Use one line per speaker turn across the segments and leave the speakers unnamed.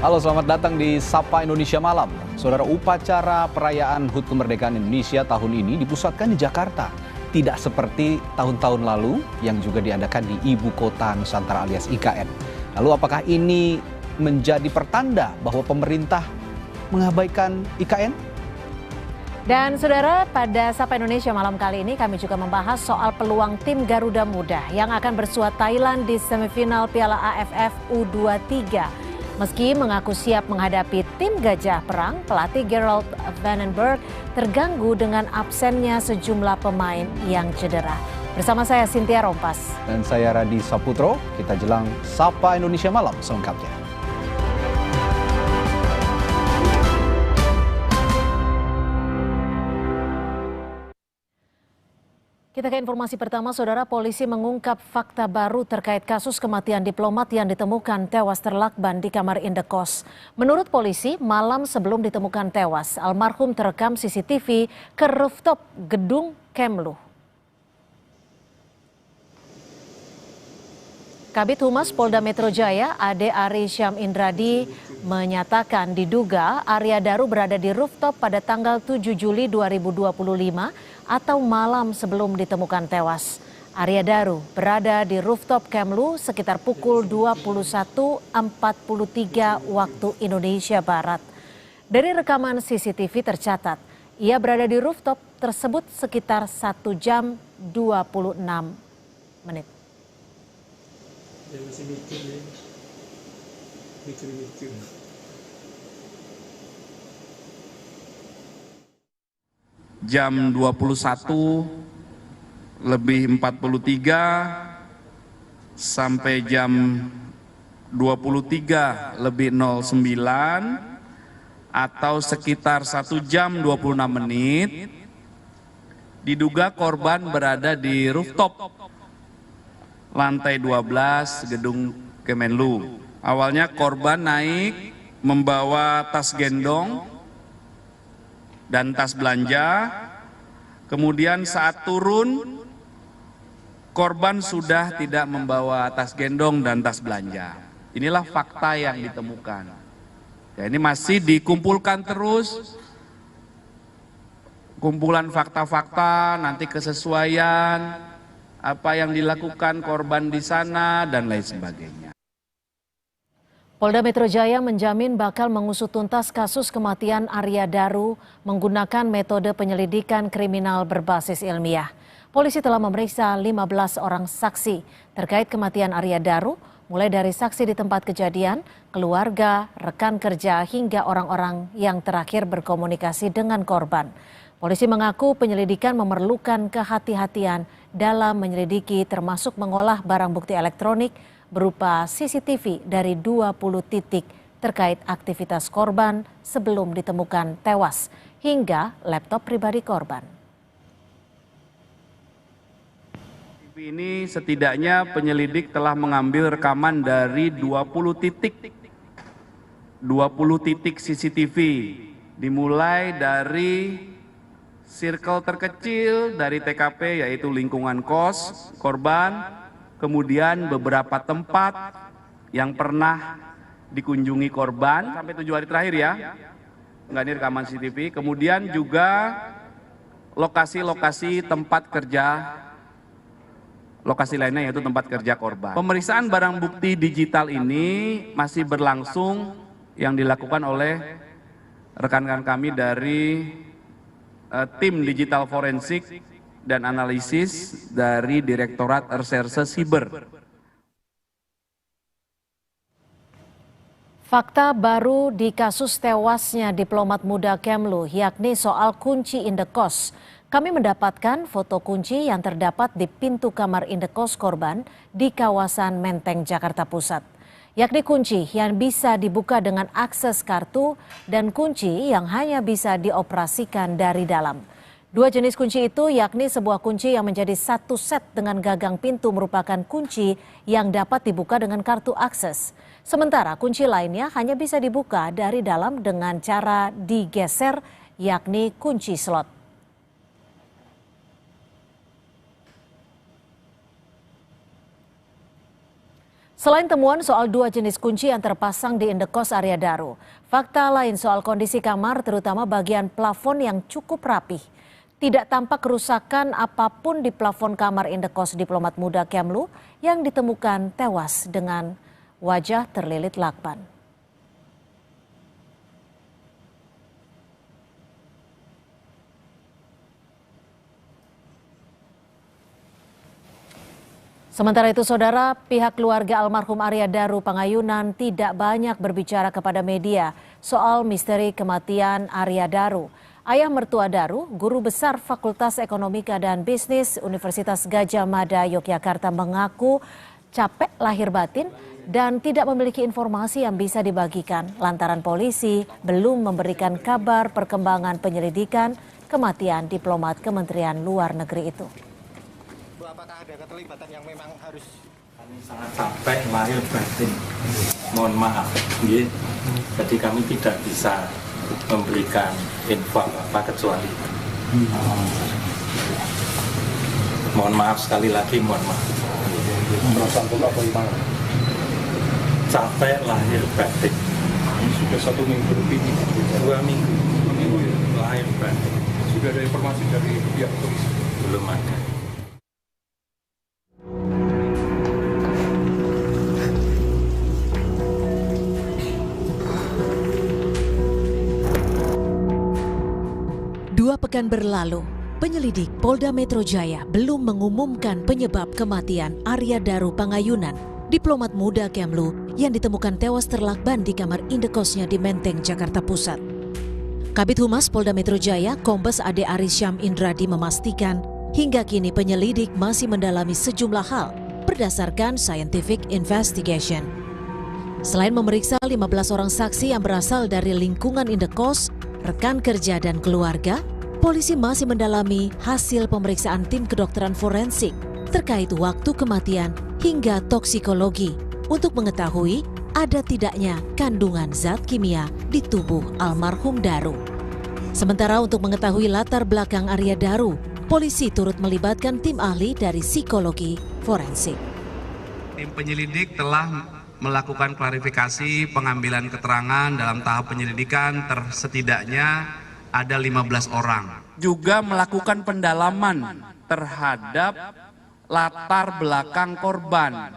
Halo, selamat datang di Sapa Indonesia Malam. Saudara, upacara perayaan HUT Kemerdekaan Indonesia tahun ini dipusatkan di Jakarta. Tidak seperti tahun-tahun lalu yang juga diadakan di Ibu Kota Nusantara alias IKN. Lalu apakah ini menjadi pertanda bahwa pemerintah mengabaikan IKN?
Dan saudara, pada Sapa Indonesia Malam kali ini kami juga membahas soal peluang tim Garuda Muda yang akan bersua Thailand di semifinal Piala AFF U23. Meski mengaku siap menghadapi tim Gajah Perang, pelatih Gerald Vandenberg terganggu dengan absennya sejumlah pemain yang cedera. Bersama saya Cynthia Rompas.
Dan saya Radi Saputro, kita jelang Sapa Indonesia Malam selengkapnya.
Kita ke informasi pertama, saudara. Polisi mengungkap fakta baru terkait kasus kematian diplomat yang ditemukan tewas terlakban di kamar indekos. Menurut polisi, malam sebelum ditemukan tewas, almarhum terekam CCTV ke rooftop gedung Kemlu. Kabid Humas Polda Metro Jaya, Ade Ari Syam Indradi, menyatakan diduga Arya Daru berada di rooftop pada tanggal 7 Juli 2025 atau malam sebelum ditemukan tewas. Arya Daru berada di rooftop Kemlu sekitar pukul 21.43 waktu Indonesia Barat. Dari rekaman CCTV tercatat, ia berada di rooftop tersebut sekitar 1 jam 26 menit.
Dia masih mikir ya. Mikir.
Jam 21:43 sampai jam 23:09 atau sekitar 1 jam 26 menit diduga korban berada di rooftop lantai 12 gedung Kemenlu. Awalnya korban naik membawa tas gendong dan tas belanja. Kemudian saat turun, korban sudah tidak membawa tas gendong dan tas belanja. Inilah fakta yang ditemukan. Ya, ini masih dikumpulkan terus. Kumpulan fakta-fakta, nanti kesesuaian apa yang dilakukan korban di sana dan lain sebagainya.
Polda Metro Jaya menjamin bakal mengusut tuntas kasus kematian Arya Daru menggunakan metode penyelidikan kriminal berbasis ilmiah. Polisi telah memeriksa 15 orang saksi terkait kematian Arya Daru, mulai dari saksi di tempat kejadian, keluarga, rekan kerja, hingga orang-orang yang terakhir berkomunikasi dengan korban. Polisi mengaku penyelidikan memerlukan kehati-hatian dalam menyelidiki termasuk mengolah barang bukti elektronik berupa CCTV dari 20 titik terkait aktivitas korban sebelum ditemukan tewas hingga laptop pribadi korban.
Ini setidaknya penyelidik telah mengambil rekaman dari 20 titik CCTV dimulai dari circle terkecil dari TKP yaitu lingkungan kos korban, kemudian beberapa tempat yang pernah dikunjungi korban sampai 7 hari terakhir ya, nggak ini rekaman CCTV, kemudian juga lokasi-lokasi tempat kerja, lokasi lainnya yaitu tempat kerja korban. Pemeriksaan barang bukti digital ini masih berlangsung yang dilakukan oleh rekan-rekan kami dari tim digital forensik dan analisis dari Direktorat Reserse Siber.
Fakta baru di kasus tewasnya diplomat muda Kemlu, yakni soal kunci indekos. Kami mendapatkan foto kunci yang terdapat di pintu kamar indekos korban di kawasan Menteng, Jakarta Pusat. Yakni kunci yang bisa dibuka dengan akses kartu dan kunci yang hanya bisa dioperasikan dari dalam. Dua jenis kunci itu yakni sebuah kunci yang menjadi satu set dengan gagang pintu merupakan kunci yang dapat dibuka dengan kartu akses. Sementara kunci lainnya hanya bisa dibuka dari dalam dengan cara digeser yakni kunci slot. Selain temuan soal 2 jenis kunci yang terpasang di indekos Arya Daru, fakta lain soal kondisi kamar terutama bagian plafon yang cukup rapih. Tidak tampak kerusakan apapun di plafon kamar indekos diplomat muda Kemlu yang ditemukan tewas dengan wajah terlilit lakban. Sementara itu, saudara, pihak keluarga almarhum Arya Daru Pangayunan tidak banyak berbicara kepada media soal misteri kematian Arya Daru. Ayah mertua Daru, guru besar Fakultas Ekonomika dan Bisnis Universitas Gadjah Mada Yogyakarta, mengaku capek lahir batin dan tidak memiliki informasi yang bisa dibagikan lantaran polisi belum memberikan kabar perkembangan penyelidikan kematian diplomat Kementerian Luar Negeri itu.
Apakah ada keterlibatan yang memang harus?
Kami sangat capek lahir batin, mohon maaf, jadi kami tidak bisa memberikan info apa kecuali mohon maaf, sekali lagi mohon maaf. Capek lahir batin.
Sudah 1 minggu lebih.
2 minggu lahir batin.
Sudah ada informasi dari pihak polisi?
Belum ada.
Dua pekan berlalu, penyelidik Polda Metro Jaya belum mengumumkan penyebab kematian Arya Daru Pangayunan, diplomat muda Kemlu yang ditemukan tewas terlakban di kamar indekosnya di Menteng, Jakarta Pusat. Kabid Humas Polda Metro Jaya, Kombes Ade Aris Syam Indradi memastikan hingga kini penyelidik masih mendalami sejumlah hal berdasarkan scientific investigation. Selain memeriksa 15 orang saksi yang berasal dari lingkungan indekos, rekan kerja dan keluarga, polisi masih mendalami hasil pemeriksaan tim kedokteran forensik terkait waktu kematian hingga toksikologi untuk mengetahui ada tidaknya kandungan zat kimia di tubuh almarhum Daru. Sementara untuk mengetahui latar belakang Arya Daru, polisi turut melibatkan tim ahli dari psikologi forensik.
Tim penyelidik telah melakukan klarifikasi pengambilan keterangan dalam tahap penyelidikan setidaknya ada 15 orang. Juga melakukan pendalaman terhadap latar belakang korban,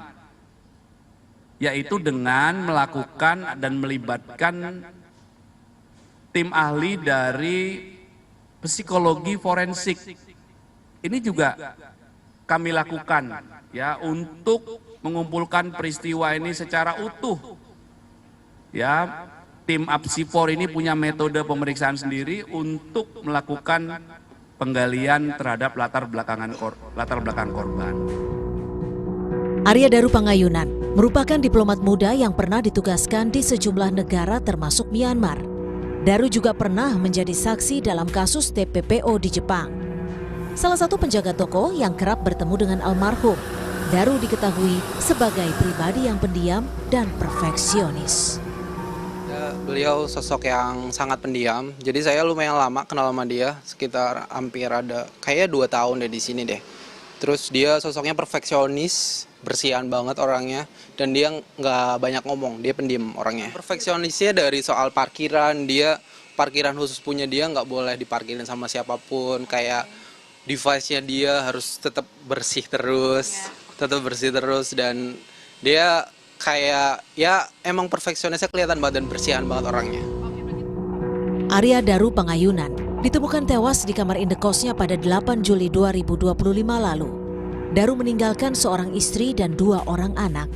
yaitu dengan melakukan dan melibatkan tim ahli dari psikologi forensik. Ini juga kami lakukan ya untuk mengumpulkan peristiwa ini secara utuh. Ya, tim Apsifor ini punya metode pemeriksaan sendiri untuk melakukan penggalian terhadap latar belakang korban.
Arya Daru Pangayunan merupakan diplomat muda yang pernah ditugaskan di sejumlah negara termasuk Myanmar. Daru juga pernah menjadi saksi dalam kasus TPPO di Jepang. Salah satu penjaga toko yang kerap bertemu dengan almarhum, Daru diketahui sebagai pribadi yang pendiam dan perfeksionis.
Beliau sosok yang sangat pendiam, jadi saya lumayan lama kenal sama dia, sekitar hampir ada kayak 2 tahun deh di sini deh. Terus dia sosoknya perfeksionis, bersihan banget orangnya, dan dia nggak banyak ngomong, dia pendiam orangnya. Perfeksionisnya dari soal parkiran, dia parkiran khusus punya dia nggak boleh diparkirin sama siapapun, kayak device-nya dia harus tetap bersih terus. Dan dia kayak ya emang perfeksionisnya kelihatan banget dan bersihan banget orangnya.
Arya Daru Pangayunan ditemukan tewas di kamar indekosnya pada 8 Juli 2025 lalu. Daru meninggalkan seorang istri dan 2 orang anak.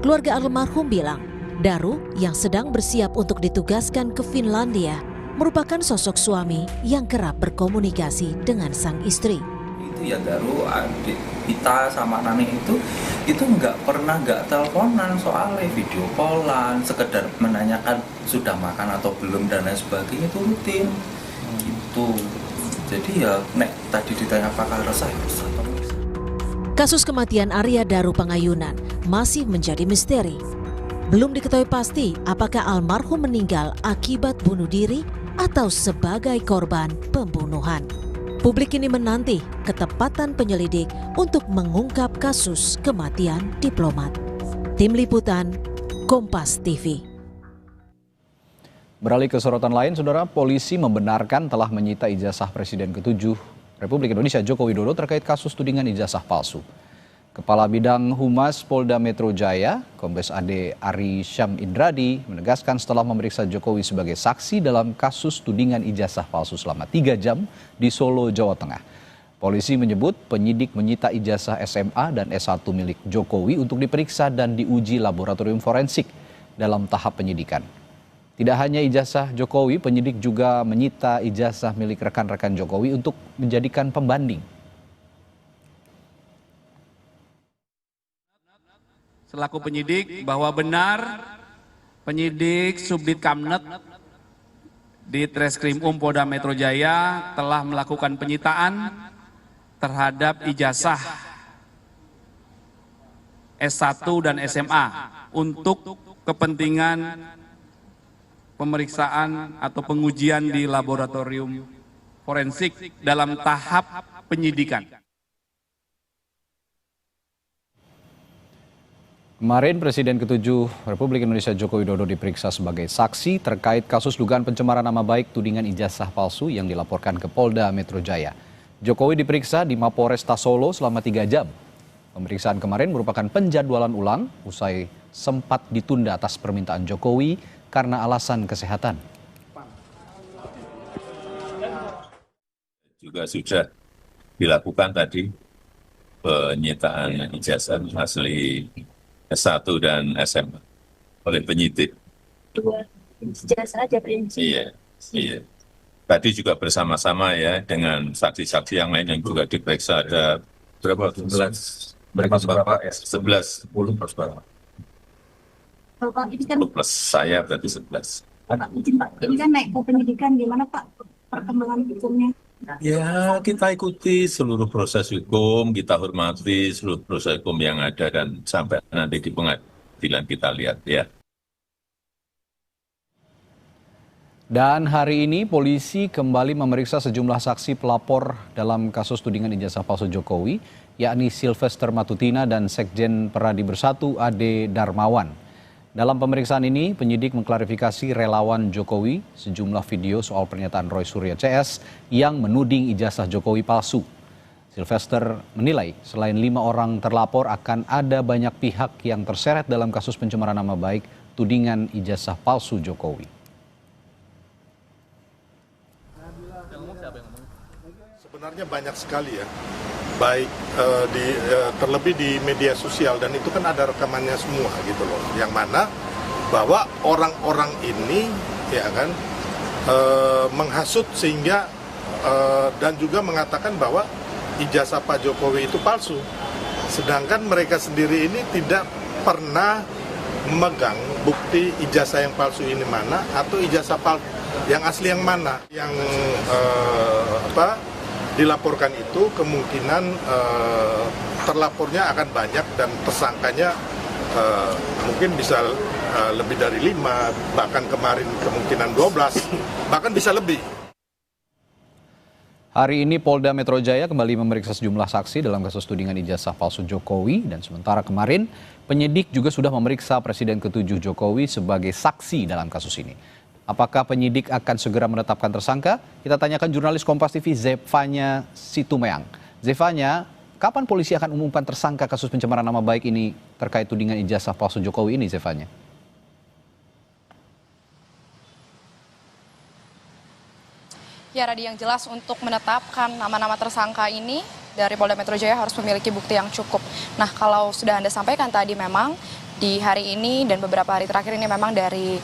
Keluarga almarhum bilang, Daru yang sedang bersiap untuk ditugaskan ke Finlandia merupakan sosok suami yang kerap berkomunikasi dengan sang istri.
Ya Daru, adik kita sama Nani itu nggak teleponan, soalnya video callan, sekedar menanyakan sudah makan atau belum dan lain sebagainya, itu rutin gitu. Jadi ya nek tadi ditanya apakah resah.
Kasus kematian Arya Daru Pangayunan masih menjadi misteri. Belum diketahui pasti apakah almarhum meninggal akibat bunuh diri atau sebagai korban pembunuhan. Publik kini menanti ketepatan penyelidik untuk mengungkap kasus kematian diplomat. Tim Liputan, Kompas TV.
Beralih ke sorotan lain, Saudara, polisi membenarkan telah menyita ijazah Presiden ke-7 Republik Indonesia Joko Widodo terkait kasus tudingan ijazah palsu. Kepala Bidang Humas Polda Metro Jaya, Kombes AD Ari Syam Indradi, menegaskan setelah memeriksa Jokowi sebagai saksi dalam kasus tudingan ijazah palsu selama 3 jam di Solo, Jawa Tengah. Polisi menyebut penyidik menyita ijazah SMA dan S1 milik Jokowi untuk diperiksa dan diuji laboratorium forensik dalam tahap penyidikan. Tidak hanya ijazah Jokowi, penyidik juga menyita ijazah milik rekan-rekan Jokowi untuk menjadikan pembanding.
Selaku penyidik bahwa benar penyidik Subdit Kamnet di Treskrim Polda Metro Jaya telah melakukan penyitaan terhadap ijazah S1 dan SMA untuk kepentingan pemeriksaan atau pengujian di laboratorium forensik dalam tahap penyidikan.
Kemarin Presiden ke-7 Republik Indonesia Joko Widodo diperiksa sebagai saksi terkait kasus dugaan pencemaran nama baik tudingan ijazah palsu yang dilaporkan ke Polda Metro Jaya. Jokowi diperiksa di Mapolresta Solo selama 3 jam. Pemeriksaan kemarin merupakan penjadwalan ulang usai sempat ditunda atas permintaan Jokowi karena alasan kesehatan.
Juga sudah dilakukan tadi penyitaan ijazah asli S1 dan SMA oleh penyidik.
Dua ijazah aja Pak.
Iya. Tadi juga bersama-sama ya dengan saksi-saksi yang lain yang juga diperiksa ada berapa? 11. Berapa? 11. 10 plus berapa?
Pak, ini kan
Plus saya berarti 11.
Pak, izin Pak, ini kan naik ke penyidikan, gimana Pak perkembangan hukumnya?
Ya, kita ikuti seluruh proses hukum, kita hormati seluruh proses hukum yang ada dan sampai nanti di pengadilan kita lihat ya.
Dan hari ini polisi kembali memeriksa sejumlah saksi pelapor dalam kasus tudingan ijazah palsu Jokowi, yakni Sylvester Matutina dan Sekjen Peradi Bersatu Ade Darmawan. Dalam pemeriksaan ini, penyidik mengklarifikasi relawan Jokowi sejumlah video soal pernyataan Roy Suryo CS yang menuding ijazah Jokowi palsu. Sylvester menilai selain 5 orang terlapor akan ada banyak pihak yang terseret dalam kasus pencemaran nama baik tudingan ijazah palsu Jokowi.
Sebenarnya banyak sekali ya, baik terlebih di media sosial dan itu kan ada rekamannya semua gitu loh, yang mana bahwa orang-orang ini ya kan menghasut sehingga dan juga mengatakan bahwa ijazah Pak Jokowi itu palsu, sedangkan mereka sendiri ini tidak pernah memegang bukti ijazah yang palsu ini mana atau ijazah yang asli yang mana yang dilaporkan itu kemungkinan terlapornya akan banyak dan tersangkanya mungkin bisa lebih dari 5, bahkan kemarin kemungkinan 12, bahkan bisa lebih.
Hari ini Polda Metro Jaya kembali memeriksa sejumlah saksi dalam kasus tudingan ijazah palsu Jokowi dan sementara kemarin penyidik juga sudah memeriksa Presiden ke-7 Jokowi sebagai saksi dalam kasus ini. Apakah penyidik akan segera menetapkan tersangka? Kita tanyakan jurnalis Kompas TV Zefanya Situmeang. Zefanya, kapan polisi akan umumkan tersangka kasus pencemaran nama baik ini terkait tudingan ijazah palsu Jokowi ini, Zefanya?
Ya, Radi, yang jelas untuk menetapkan nama-nama tersangka ini dari Polda Metro Jaya harus memiliki bukti yang cukup. Nah, kalau sudah Anda sampaikan tadi memang di hari ini dan beberapa hari terakhir ini memang dari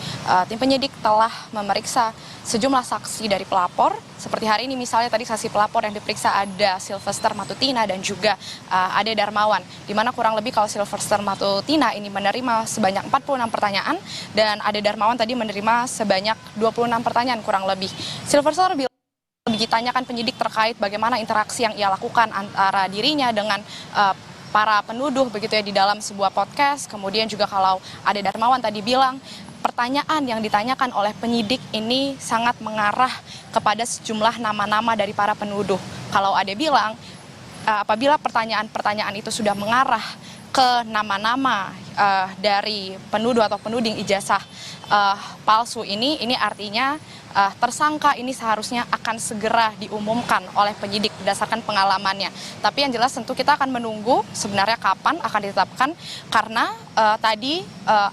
tim penyidik telah memeriksa sejumlah saksi dari pelapor. Seperti hari ini misalnya tadi saksi pelapor yang diperiksa ada Sylvester Matutina dan juga Ade Darmawan. Di mana kurang lebih kalau Sylvester Matutina ini menerima sebanyak 46 pertanyaan dan Ade Darmawan tadi menerima sebanyak 26 pertanyaan kurang lebih. Sylvester ditanyakan penyidik terkait bagaimana interaksi yang ia lakukan antara dirinya dengan para penuduh begitu ya di dalam sebuah podcast. Kemudian juga kalau Ade Darmawan tadi bilang pertanyaan yang ditanyakan oleh penyidik ini sangat mengarah kepada sejumlah nama-nama dari para penuduh. Kalau Ade bilang apabila pertanyaan-pertanyaan itu sudah mengarah ke nama-nama dari penuduh atau penuding ijazah palsu ini artinya tersangka ini seharusnya akan segera diumumkan oleh penyidik berdasarkan pengalamannya. Tapi yang jelas tentu kita akan menunggu sebenarnya kapan akan ditetapkan, karena tadi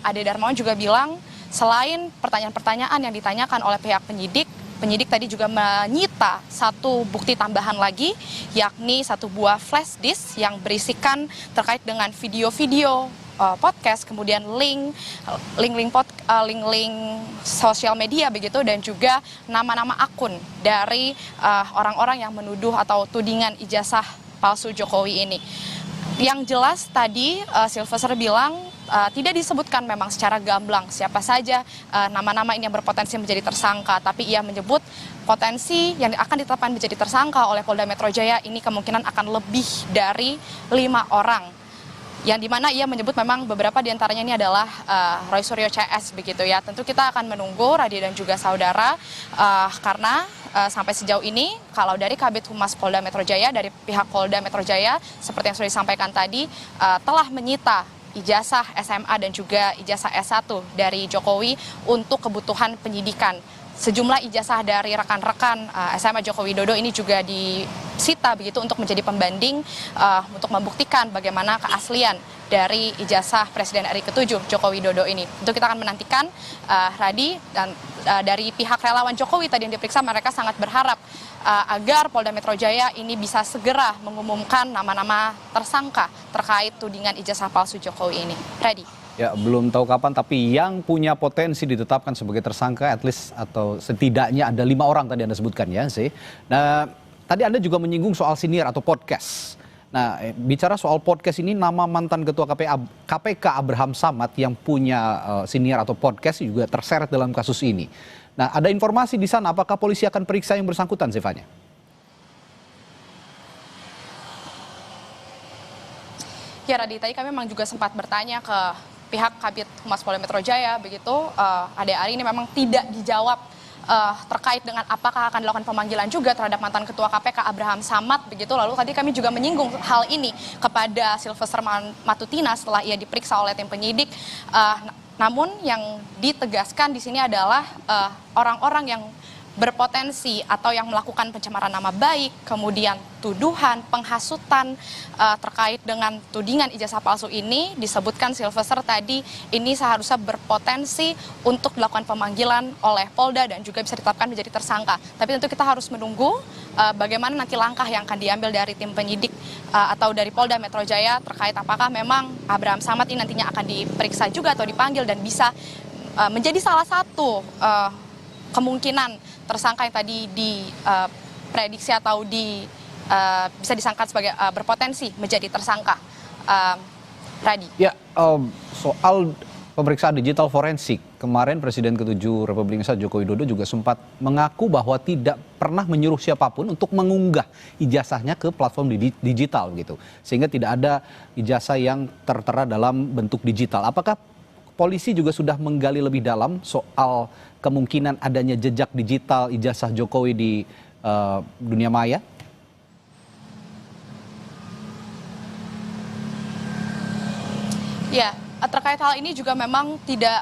Ade Darmawan juga bilang selain pertanyaan-pertanyaan yang ditanyakan oleh pihak penyidik tadi juga menyita satu bukti tambahan lagi, yakni satu buah flash disk yang berisikan terkait dengan video-video podcast, kemudian link sosial media begitu, dan juga nama-nama akun dari orang-orang yang menuduh atau tudingan ijazah palsu Jokowi ini. Yang jelas tadi Sylvester bilang tidak disebutkan memang secara gamblang siapa saja nama-nama ini yang berpotensi menjadi tersangka, tapi ia menyebut potensi yang akan ditetapkan menjadi tersangka oleh Polda Metro Jaya ini kemungkinan akan lebih dari 5 orang. Yang dimana ia menyebut memang beberapa diantaranya ini adalah Roy Suryo CS begitu ya. Tentu kita akan menunggu Radi dan juga saudara karena sampai sejauh ini kalau dari Kabid Humas Polda Metro Jaya, dari pihak Polda Metro Jaya seperti yang sudah disampaikan tadi telah menyita ijazah SMA dan juga ijazah S1 dari Jokowi untuk kebutuhan penyidikan. Sejumlah ijazah dari rekan-rekan SMA Joko Widodo ini juga disita begitu untuk menjadi pembanding untuk membuktikan bagaimana keaslian dari ijazah Presiden RI ke-7 Joko Widodo ini. Tentu kita akan menantikan Radi, dan dari pihak relawan Jokowi tadi yang diperiksa mereka sangat berharap agar Polda Metro Jaya ini bisa segera mengumumkan nama-nama tersangka terkait tudingan ijazah palsu Jokowi ini. Radi.
Ya, belum tahu kapan, tapi yang punya potensi ditetapkan sebagai tersangka at least atau setidaknya ada 5 orang tadi Anda sebutkan ya sih. Nah, tadi Anda juga menyinggung soal siniar atau podcast. Nah, bicara soal podcast ini, nama mantan Ketua KPK Abraham Samad yang punya siniar atau podcast juga terseret dalam kasus ini. Nah, ada informasi di sana, apakah polisi akan periksa yang bersangkutan, Zevanya?
Ya, Radi, tadi kami memang juga sempat bertanya ke pihak Kabid Humas Polda Metro Jaya, begitu Ade Ari ini memang tidak dijawab terkait dengan apakah akan dilakukan pemanggilan juga terhadap mantan Ketua KPK Abraham Samad, begitu. Lalu tadi kami juga menyinggung hal ini kepada Sylvester Matutina setelah ia diperiksa oleh tim penyidik. Namun yang ditegaskan di sini adalah orang-orang yang berpotensi atau yang melakukan pencemaran nama baik, kemudian tuduhan, penghasutan terkait dengan tudingan ijazah palsu ini, disebutkan Sylvester tadi ini seharusnya berpotensi untuk dilakukan pemanggilan oleh Polda dan juga bisa ditetapkan menjadi tersangka. Tapi tentu kita harus menunggu bagaimana nanti langkah yang akan diambil dari tim penyidik atau dari Polda Metro Jaya terkait apakah memang Abraham Samad ini nantinya akan diperiksa juga atau dipanggil dan bisa menjadi salah satu kemungkinan tersangka yang tadi diprediksi atau bisa disangka sebagai berpotensi menjadi tersangka. Radi.
Ya, soal pemeriksaan digital forensik, kemarin Presiden ke-7 Republik Indonesia Joko Widodo juga sempat mengaku bahwa tidak pernah menyuruh siapapun untuk mengunggah ijazahnya ke platform digital gitu, sehingga tidak ada ijazah yang tertera dalam bentuk digital. Apakah polisi juga sudah menggali lebih dalam soal kemungkinan adanya jejak digital ijazah Jokowi di dunia maya?
Ya, terkait hal ini juga memang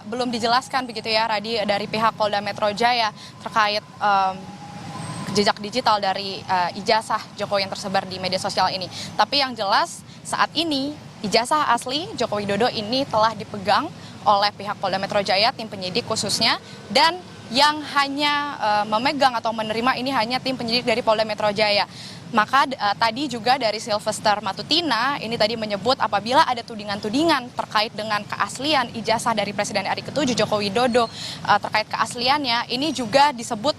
belum dijelaskan begitu ya, Radi, dari pihak Polda Metro Jaya terkait jejak digital dari ijazah Jokowi yang tersebar di media sosial ini. Tapi yang jelas saat ini ijazah asli Joko Widodo ini telah dipegang oleh pihak Polda Metro Jaya, tim penyidik khususnya, dan yang hanya memegang atau menerima ini hanya tim penyidik dari Polda Metro Jaya. Maka tadi juga dari Sylvester Matutina ini tadi menyebut apabila ada tudingan-tudingan terkait dengan keaslian ijazah dari Presiden RI ke-7 Joko Widodo terkait keasliannya, ini juga disebut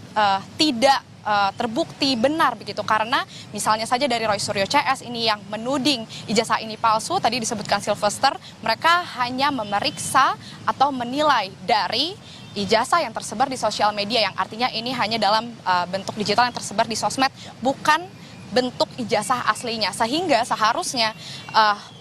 tidak terbukti benar begitu, karena misalnya saja dari Roy Suryo CS ini yang menuding ijazah ini palsu, tadi disebutkan Sylvester, mereka hanya memeriksa atau menilai dari ijazah yang tersebar di sosial media, yang artinya ini hanya dalam bentuk digital yang tersebar di sosmed, bukan bentuk ijazah aslinya, sehingga seharusnya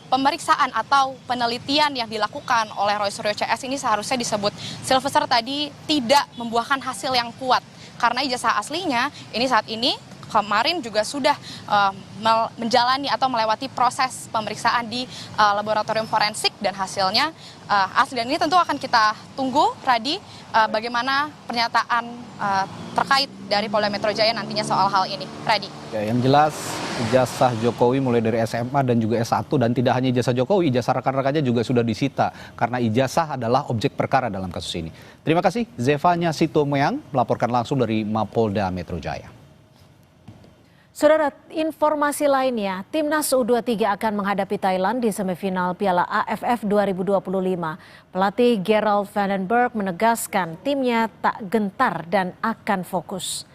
pemeriksaan atau penelitian yang dilakukan oleh Roy Suryo CS ini seharusnya disebut Sylvester tadi tidak membuahkan hasil yang kuat. Karena ijazah aslinya ini saat ini kemarin juga sudah menjalani atau melewati proses pemeriksaan di laboratorium forensik dan hasilnya asli. Dan ini tentu akan kita tunggu, Radi, bagaimana pernyataan terkait dari Polda Metro Jaya nantinya soal hal ini. Radi.
Ya, yang jelas ijazah Jokowi mulai dari SMA dan juga S1, dan tidak hanya ijazah Jokowi, ijazah rekan-rekannya juga sudah disita karena ijazah adalah objek perkara dalam kasus ini. Terima kasih Zevanya Sitomeang melaporkan langsung dari Mapolda Metro Jaya.
Saudara, informasi lainnya, Timnas U23 akan menghadapi Thailand di semifinal Piala AFF 2025. Pelatih Gerald Van den Berg menegaskan timnya tak gentar dan akan fokus.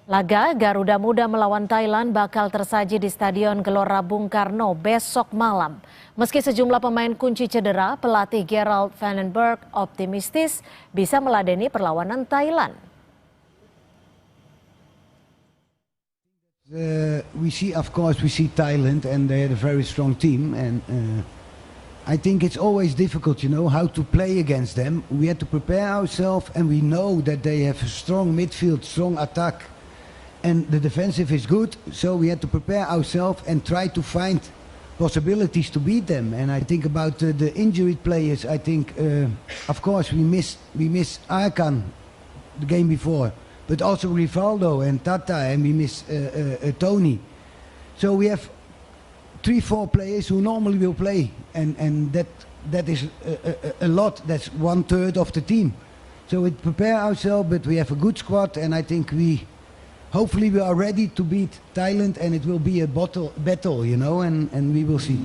Laga Garuda Muda melawan Thailand bakal tersaji di Stadion Gelora Bung Karno besok malam. Meski sejumlah pemain kunci cedera, pelatih Gerald Van den Berg optimistis bisa meladeni perlawanan Thailand.
We see Thailand and they had a very strong team, and I think it's always difficult, how to play against them. We had to prepare ourselves, and we know that they have a strong midfield, strong attack, and the defensive is good. So we had to prepare ourselves and try to find possibilities to beat them. And I think about the injured players. I think, of course, we missed Arkan the game before, but also Rivaldo and Tata, and we miss Tony. So we have 3-4 players who normally will play, and that is a lot. That's 1/3 of the team. So we prepare ourselves, but we have a good squad, and I think hopefully we are ready to beat Thailand, and it will be a battle, and we will see.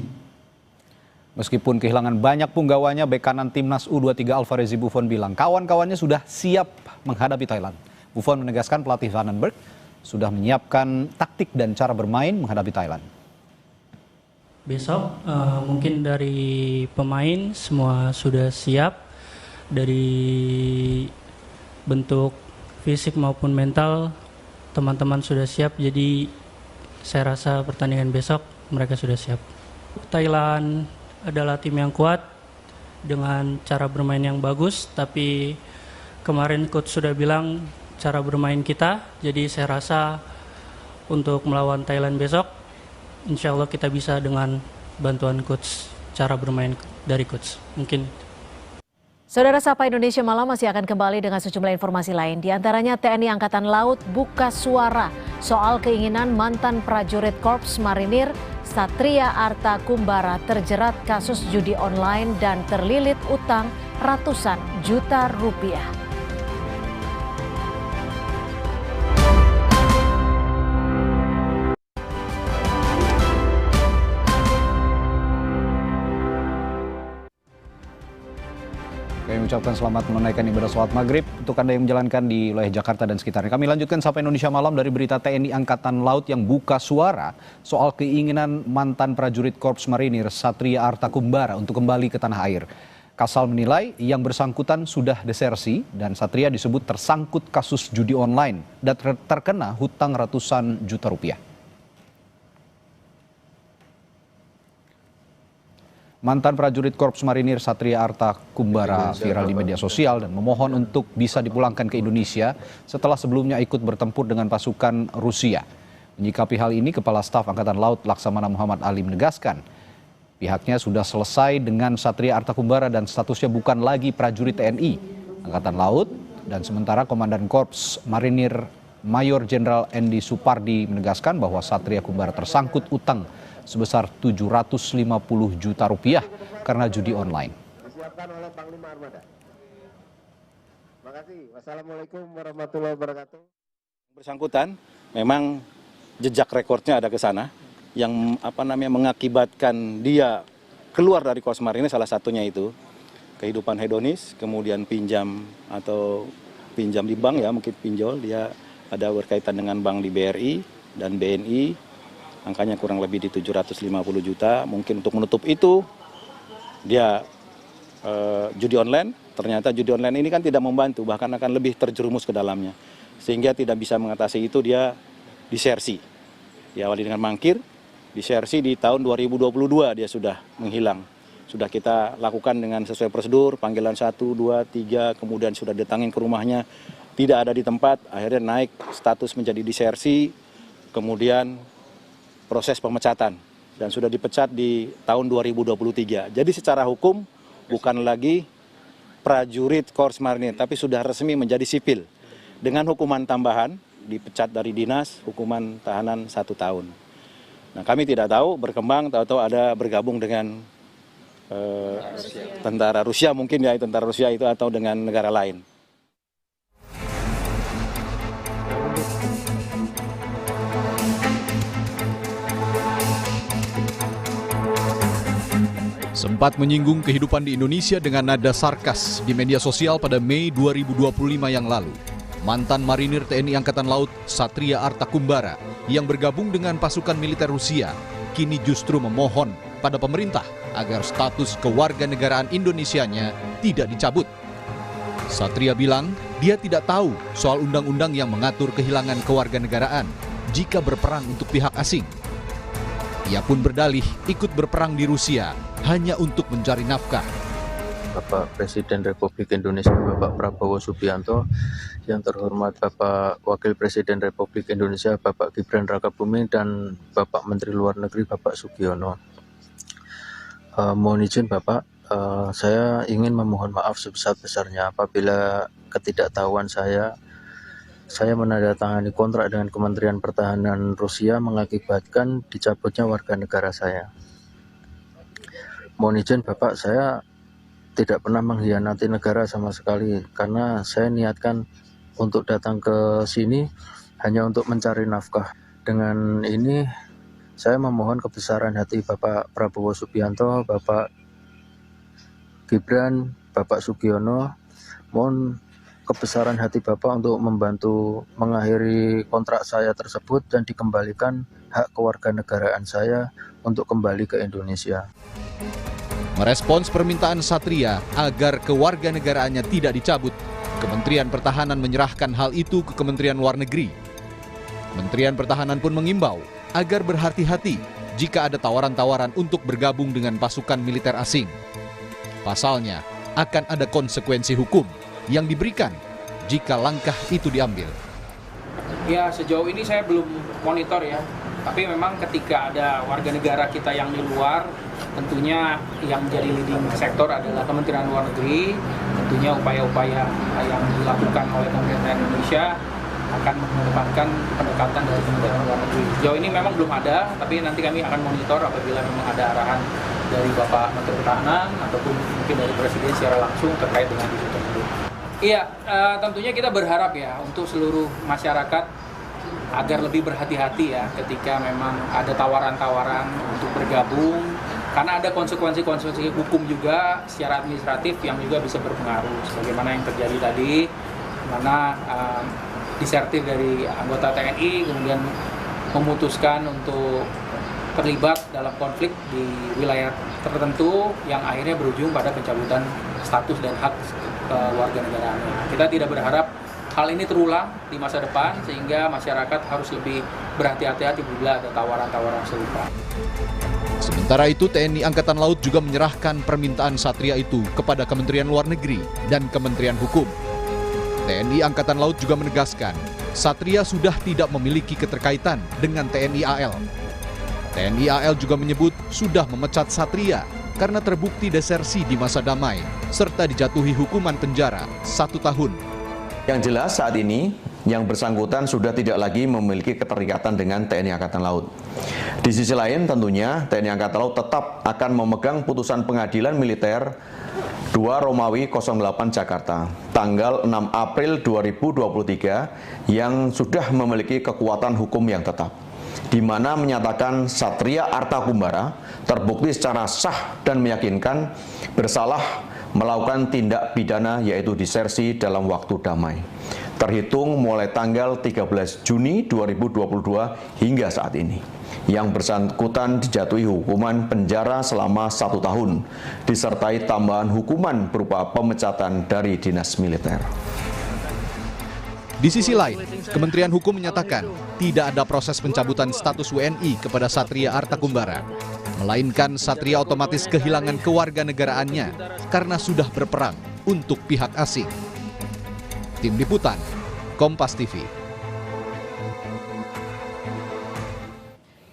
Meskipun kehilangan banyak punggawanya, bek kanan Timnas U23 Alvarez Buffon bilang kawan-kawannya sudah siap menghadapi Thailand. Buffon menegaskan pelatih Van den Berg sudah menyiapkan taktik dan cara bermain menghadapi Thailand.
Besok mungkin dari pemain semua sudah siap, dari bentuk fisik maupun mental teman-teman sudah siap, jadi saya rasa pertandingan besok mereka sudah siap. Thailand adalah tim yang kuat dengan cara bermain yang bagus, tapi kemarin coach sudah bilang cara bermain kita, jadi saya rasa untuk melawan Thailand besok, insya Allah kita bisa dengan bantuan coach, cara bermain dari coach. Mungkin.
Saudara, Sapa Indonesia Malam masih akan kembali dengan sejumlah informasi lain. Di antaranya TNI Angkatan Laut buka suara soal keinginan mantan prajurit Korps Marinir Satria Arta Kumbara terjerat kasus judi online dan terlilit utang ratusan juta rupiah.
Kami ucapkan selamat menunaikan ibadah sholat maghrib untuk Anda yang menjalankan di wilayah Jakarta dan sekitarnya. Kami lanjutkan Sapa Indonesia Malam dari berita TNI Angkatan Laut yang buka suara soal keinginan mantan prajurit Korps Marinir Satria Arta Kumbara untuk kembali ke tanah air. Kasal menilai yang bersangkutan sudah desersi dan Satria disebut tersangkut kasus judi online dan terkena hutang ratusan juta rupiah. Mantan prajurit Korps Marinir Satria Arta Kumbara viral di media sosial dan memohon untuk bisa dipulangkan ke Indonesia setelah sebelumnya ikut bertempur dengan pasukan Rusia. Menyikapi hal ini, Kepala Staf Angkatan Laut Laksamana Muhammad Ali menegaskan pihaknya sudah selesai dengan Satria Arta Kumbara dan statusnya bukan lagi prajurit TNI Angkatan Laut, dan sementara Komandan Korps Marinir Mayor Jenderal Endi Supardi menegaskan bahwa Satria Kumbara tersangkut utang sebesar 750 juta rupiah karena judi online.
Disiapkan oleh Panglima Armada. Terima kasih. Wassalamualaikum warahmatullahi wabarakatuh.
Bersangkutan memang jejak rekornya ada ke sana yang mengakibatkan dia keluar dari Korps Marinir, salah satunya itu kehidupan hedonis, kemudian pinjam di bank, ya mungkin pinjol, dia ada berkaitan dengan bank di BRI dan BNI. Angkanya kurang lebih di 750 juta. Mungkin untuk menutup itu dia judi online. Ternyata judi online ini kan tidak membantu, bahkan akan lebih terjerumus ke dalamnya. Sehingga tidak bisa mengatasi itu, dia disersi. Diawali dengan mangkir, disersi di tahun 2022 dia sudah menghilang. Sudah kita lakukan dengan sesuai prosedur, panggilan 1, 2, 3, kemudian sudah datangin ke rumahnya, tidak ada di tempat, akhirnya naik status menjadi disersi. kemudian proses pemecatan, dan sudah dipecat di tahun 2023. Jadi secara hukum bukan lagi prajurit Korps Marinir, tapi sudah resmi menjadi sipil. Dengan hukuman tambahan, dipecat dari dinas, hukuman tahanan 1 tahun. Nah, kami tidak tahu, berkembang, tahu-tahu ada bergabung dengan tentara Rusia, mungkin ya tentara Rusia itu, atau dengan negara lain.
Sempat menyinggung kehidupan di Indonesia dengan nada sarkas di media sosial pada Mei 2025 yang lalu. Mantan marinir TNI Angkatan Laut Satria Artakumbara yang bergabung dengan pasukan militer Rusia kini justru memohon pada pemerintah agar status kewarganegaraan Indonesianya tidak dicabut. Satria bilang dia tidak tahu soal undang-undang yang mengatur kehilangan kewarganegaraan jika berperang untuk pihak asing. Ia pun berdalih ikut berperang di Rusia hanya untuk mencari nafkah.
Bapak Presiden Republik Indonesia Bapak Prabowo Subianto, yang terhormat Bapak Wakil Presiden Republik Indonesia Bapak Gibran Rakabuming, dan Bapak Menteri Luar Negeri Bapak Sugiono. Mohon izin Bapak, saya ingin memohon maaf sebesar-besarnya apabila ketidaktahuan saya menandatangani kontrak dengan Kementerian Pertahanan Rusia mengakibatkan dicabutnya warga negara saya. Mohon izin Bapak, saya tidak pernah mengkhianati negara sama sekali, karena saya niatkan untuk datang ke sini hanya untuk mencari nafkah. Dengan ini saya memohon kebesaran hati Bapak Prabowo Subianto, Bapak Gibran, Bapak Sugiono, mohon kebesaran hati Bapak untuk membantu mengakhiri kontrak saya tersebut dan dikembalikan hak kewarganegaraan saya untuk kembali ke Indonesia.
Merespons permintaan Satria agar kewarganegaraannya tidak dicabut, Kementerian Pertahanan menyerahkan hal itu ke Kementerian Luar Negeri. Kementerian Pertahanan pun mengimbau agar berhati-hati jika ada tawaran-tawaran untuk bergabung dengan pasukan militer asing. Pasalnya, akan ada konsekuensi hukum yang diberikan jika langkah itu diambil.
Ya, sejauh ini saya belum monitor ya, tapi memang ketika ada warga negara kita yang di luar, tentunya yang menjadi leading sektor adalah Kementerian Luar Negeri. Tentunya upaya-upaya yang dilakukan oleh pemerintah Indonesia akan mengedepankan pendekatan dari Kementerian Luar Negeri. Sejauh ini memang belum ada, tapi nanti kami akan monitor apabila memang ada arahan dari Bapak Menteri Pertahanan ataupun mungkin dari Presiden secara langsung terkait dengan isu tersebut. Iya, tentunya kita berharap ya untuk seluruh masyarakat agar lebih berhati-hati ya ketika memang ada tawaran-tawaran untuk bergabung, karena ada konsekuensi-konsekuensi hukum juga secara administratif yang juga bisa berpengaruh, sebagaimana yang terjadi tadi, mana disertif dari anggota TNI kemudian memutuskan untuk terlibat dalam konflik di wilayah tertentu yang akhirnya berujung pada pencabutan status dan hak kewarganegaraannya. Kita tidak berharap hal ini terulang di masa depan, sehingga masyarakat harus lebih berhati-hati bila ada tawaran-tawaran serupa.
Sementara itu, TNI Angkatan Laut juga menyerahkan permintaan Satria itu kepada Kementerian Luar Negeri dan Kementerian Hukum. TNI Angkatan Laut juga menegaskan, Satria sudah tidak memiliki keterkaitan dengan TNI AL. TNI AL juga menyebut sudah memecat Satria karena terbukti desersi di masa damai, serta dijatuhi hukuman penjara 1 tahun.
Yang jelas saat ini, yang bersangkutan sudah tidak lagi memiliki keterikatan dengan TNI Angkatan Laut. Di sisi lain tentunya TNI Angkatan Laut tetap akan memegang putusan pengadilan militer 2 Romawi 08 Jakarta, tanggal 6 April 2023 yang sudah memiliki kekuatan hukum yang tetap, di mana menyatakan Satria Artakumbara terbukti secara sah dan meyakinkan bersalah melakukan tindak pidana yaitu disersi dalam waktu damai, terhitung mulai tanggal 13 Juni 2022 hingga saat ini. Yang bersangkutan dijatuhi hukuman penjara selama 1 tahun, disertai tambahan hukuman berupa pemecatan dari dinas militer.
Di sisi lain, Kementerian Hukum menyatakan tidak ada proses pencabutan status WNI kepada Satria Artakumbara, melainkan Satria otomatis kehilangan kewarganegaraannya karena sudah berperang untuk pihak asing. Tim Liputan, Kompas TV.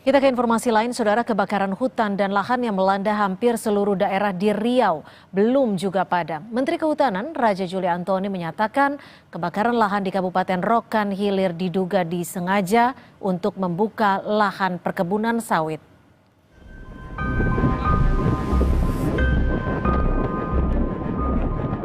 Kita ke informasi lain, saudara. Kebakaran hutan dan lahan yang melanda hampir seluruh daerah di Riau belum juga padam. Menteri Kehutanan Raja Juli Antoni menyatakan kebakaran lahan di Kabupaten Rokan Hilir diduga disengaja untuk membuka lahan perkebunan sawit.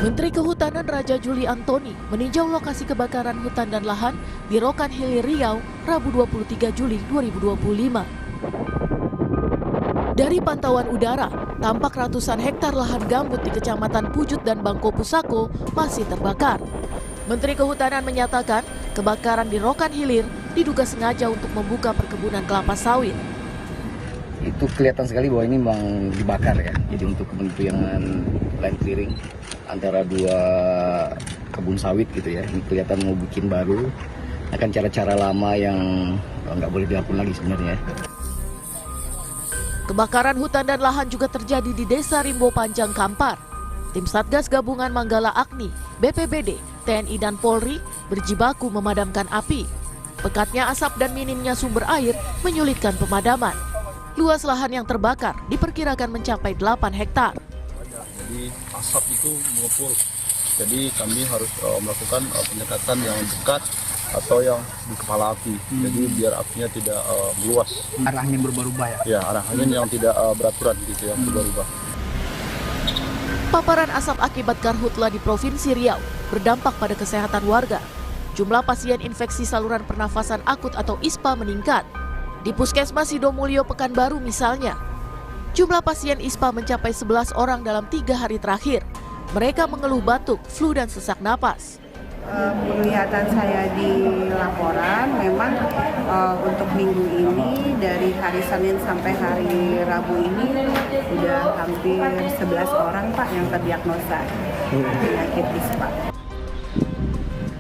Menteri Kehutanan Raja Juli Antoni meninjau lokasi kebakaran hutan dan lahan di Rokan Hilir Riau, Rabu 23 Juli 2025. Dari pantauan udara, tampak ratusan hektar lahan gambut di Kecamatan Pujut dan Bangko Pusako masih terbakar. Menteri Kehutanan menyatakan kebakaran di Rokan Hilir diduga sengaja untuk membuka perkebunan kelapa sawit.
Itu kelihatan sekali bahwa ini memang dibakar ya. Jadi untuk kepentingan land clearing antara dua kebun sawit gitu ya. Ini kelihatan mau bikin baru. Akan cara-cara lama yang nggak boleh dilakukan lagi sebenarnya.
Kebakaran hutan dan lahan juga terjadi di Desa Rimbo Panjang Kampar. Tim Satgas Gabungan Manggala Agni, BPBD, TNI dan Polri berjibaku memadamkan api. Pekatnya asap dan minimnya sumber air menyulitkan pemadaman. Luas lahan yang terbakar diperkirakan mencapai 8 hektar.
Jadi asap itu mengepul. Jadi kami harus melakukan pendekatan yang dekat atau yang di kepala api. Jadi biar apinya tidak meluas.
Arah angin berubah-ubah ya?
Ya, arah angin yang tidak beraturan gitu ya, berubah-ubah.
Paparan asap akibat karhutla di Provinsi Riau berdampak pada kesehatan warga. Jumlah pasien infeksi saluran pernafasan akut atau ISPA meningkat. Di Puskesmas Sidomulyo Pekanbaru misalnya, jumlah pasien ISPA mencapai 11 orang dalam 3 hari terakhir. Mereka mengeluh batuk, flu, dan sesak napas.
Penglihatan saya di laporan memang untuk minggu ini dari hari Senin sampai hari Rabu ini sudah hampir 11 orang Pak yang terdiagnosa penyakit ISPA.